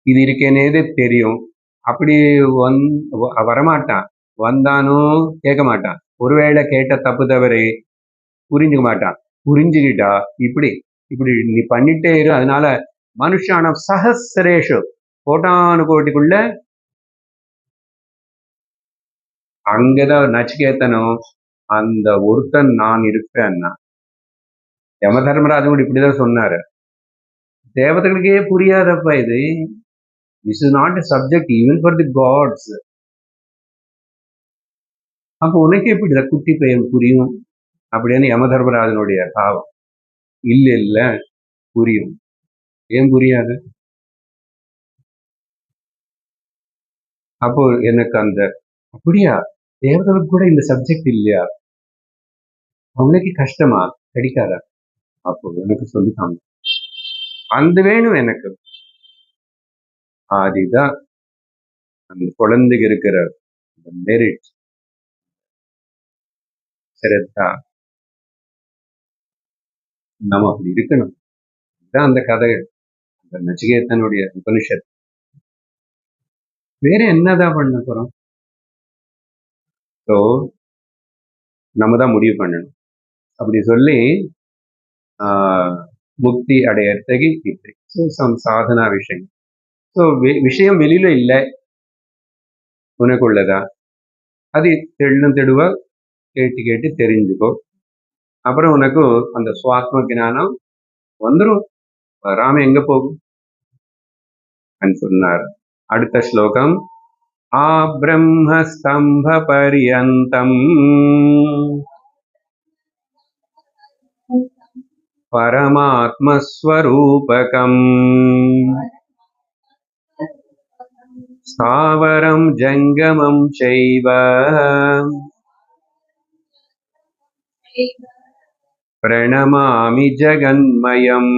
இது இருக்கேனேதே தெரியும். அப்படி வரமாட்டான், வந்தானும் கேட்க மாட்டான். ஒருவேளை கேட்ட தப்பு தவறு புரிஞ்சுக்க மாட்டான். புரிஞ்சுக்கிட்டா இப்படி நீ பண்ணிட்டே இரு. அதனால மனுஷான சஹசிரேஷு, கோட்டானு கோட்டிக்குள்ள அங்கதான் நச்சிகேத்தனும் அந்த ஒருத்தன் நான் இருப்பேன்னா. யம தர்மராஜன் கூட இப்படிதான் சொன்னாரு. தேவதைகளுக்கே புரியாதப்ப இது. This is not a subject even for the gods. அப்போ உனக்கு எப்படி குட்டி பையன் புரியும் அப்படின்னு யம தர்மராஜனுடைய பாவம். இல்ல புரியும். ஏன் புரியாது? அப்போ எனக்கு அப்படியா, தேவதைகளுக்கு கூட இந்த சப்ஜெக்ட் இல்லையா, அவனுக்கு கஷ்டமா, கிடைக்காதா? அப்போ எனக்கு சொல்லித்தாங்க, அந்த வேணும் எனக்கு. அதுதான் அந்த குழந்தைக்கு இருக்கிற மெரிட், சிரத்தா. நம்ம அப்படி இருக்கணும். இதுதான் அந்த கதை, அந்த நச்சிகேதனுடைய உபனிஷத். வேற என்னதான் பண்ண போறோம்? ஸோ நம்ம தான் முடிவு பண்ணணும். அப்படி சொல்லி முக்தி அடையறதுக்கு இப்படி சாதனா விஷயம். ஸோ விஷயம் வெளியில இல்லை, உனக்குள்ளதான். அது தெளிவா கேட்டு தெரிஞ்சுக்கோ. அப்புறம் உனக்கு அந்த சுவாத்ம ஞானம் வந்துடும். வராம எங்க போகும் சொன்னார். அடுத்த ஸ்லோகம், ஆ பிரம்ம ஸ்தம்ப பரியந்தம் பரமாத்மஸ்வரூபகம் ஸ்தாவரம் ஜங்கமம் சைவ பிரணமாமி ஜகன்மயம்.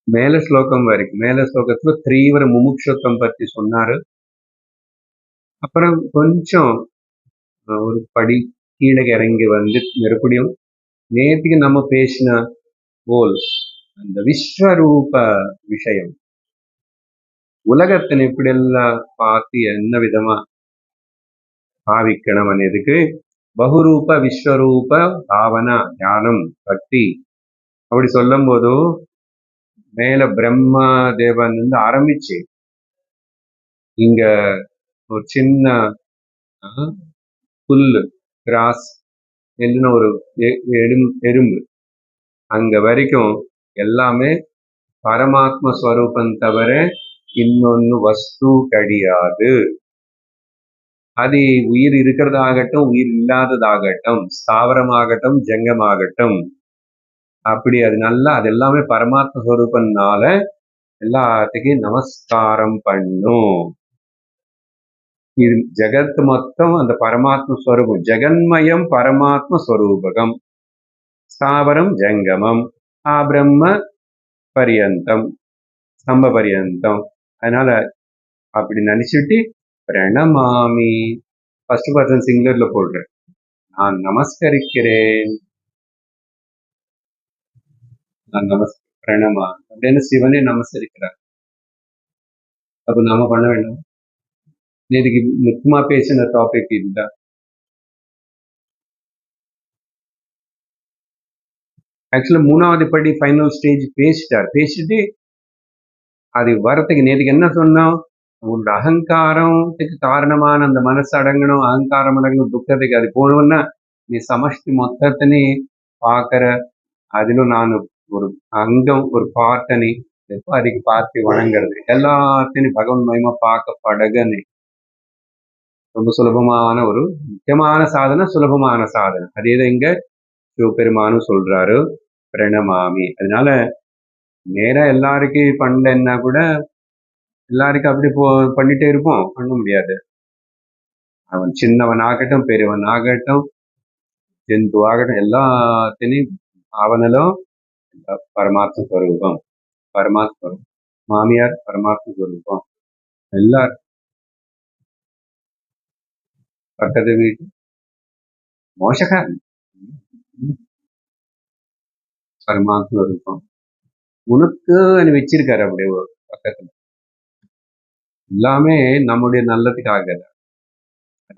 மேல ஸ்லோகம் வரைக்கும். மேல ஸ்லோகத்துல தீவிர முமுட்சுத்தம் பத்தி சொன்னாரு. அப்புறம் கொஞ்சம் ஒரு படி கீழே இறங்கி மறுபடியும் நேற்றுக்கு நம்ம பேசின போல் அந்த விஸ்வரூப விஷயம், உலகத்தின் இப்படியெல்லாம் பார்த்து என்ன விதமா భావిక్కడం అనేதுக்கு பகுரூப விஸ்வரூப பாவனா ஞானம் பக்தி அப்படி சொல்லும் போது மேல பிரம்ம தேவன் இருந்து ஆரம்பிச்சு இங்க ஒரு சின்ன புல்லு கிராஸ் என்ன ஒரு எறும்பு அங்க வரைக்கும் எல்லாமே பரமாத்ம ஸ்வரூபம் தவிர இன்னொன்னு வஸ்து கிடையாது. அது உயிர் இருக்கிறதாகட்டும் உயிர் இல்லாததாகட்டும் ஸ்தாவரமாகட்டும் ஜங்கமாகட்டும் அப்படி அது நல்லா அது எல்லாமே பரமாத்ம ஸ்வரூபம்னால எல்லாத்துக்கும் நமஸ்காரம் பண்ணும். இது ஜெகத் மொத்தம் அந்த பரமாத்ம ஸ்வரூபம் ஜெகன்மயம் பரமாத்ம ஸ்வரூபகம் ஸ்தாவரம் ஜங்கமம் பிரம்ம பரியந்தம் ஸ்தம்ப பரியந்தம். அதனால அப்படி நினைச்சிட்டு பிரணமாமி ஃபர்ஸ்ட் பர்சன் சிங்குலர்ல போடுறேன். நான் நமஸ்கரிக்கிறேன், நான் பிரணமா அப்படின்னு சிவனே நமஸ்கரிக்கிறார். அப்ப நாம பண்ண வேண்டும். இதுக்கு முக்கியமா பேசின டாபிக் இதுதான். ஆக்சுவலா 3வது படி ஃபைனல் ஸ்டேஜ் பேசிட்டு அது வரத்துக்கு நேற்றுக்கு என்ன சொன்னோம், உங்களோட அகங்காரத்துக்கு காரணமான அந்த மனசு அடங்கணும், அகங்காரம் அடங்கணும், துக்கத்துக்கு அது போகணும்னா நீ சமஷ்டி மொத்தத்தினே பார்க்கற அதிலும் நான் ஒரு அங்கம் ஒரு பாட்டனை அதுக்கு பார்த்து வணங்குறது எல்லாத்தையும் பகவன் மயமா பார்க்க படகன்னு ரொம்ப சுலபமான ஒரு முக்கியமான சாதனை, சுலபமான சாதனை. அதே தான் இங்க சிவபெருமானும் சொல்றாரு பிரணமாமி. அதனால நேரா எல்லாருக்கும் பண்ணலன்னா கூட எல்லாருக்கும் அப்படி பண்ணிட்டே இருப்போம், பண்ண முடியாது. அவன் சின்னவன் ஆகட்டும் பெரியவன் ஆகட்டும் ஜந்து ஆகட்டும் எல்லாத்தையும் அவனிலும் பரமாத்ம ஸ்வரூபம் பரமாத்ம மாமியார் பரமாத்ம ஸ்வரூபம் எல்லாரும் பக்கத்து வீட்டு மோசக்காரன் பரமாத்ம ஸ்வரூபம் உனக்கு வச்சிருக்காரு அப்படி ஒரு பக்கத்துல. எல்லாமே நம்முடைய நல்லதுக்காக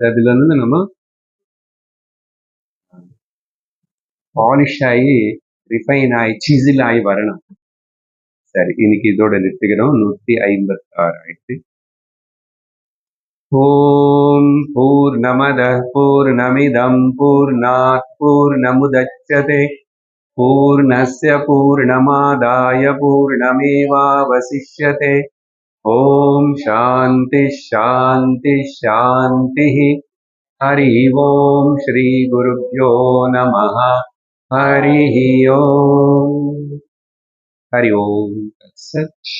அதுல இருந்து நம்ம பாலிஷ் ஆகி ரிஃபைன் ஆகி சிசில் ஆகி வரணும். சரி, இன்னைக்கு இதோட நிறுத்திக்கிறோம். 156 ஆயிடுச்சு. ஓம் பூர்ணமதః பூர்ணமிதம் பூர்ணாத் பூர்ணமுதச்யதே பூர்ணஸ்ய பூர்ணமாதாய பூர்ணமேவாவசிஷ்யதே. ஓம் சாந்தி சாந்தி சாந்தி. ஹரி ஓம் ஸ்ரீ குருப்யோ நமः. ஹரி ஓம். ஹரி ஓம். தத்சத்.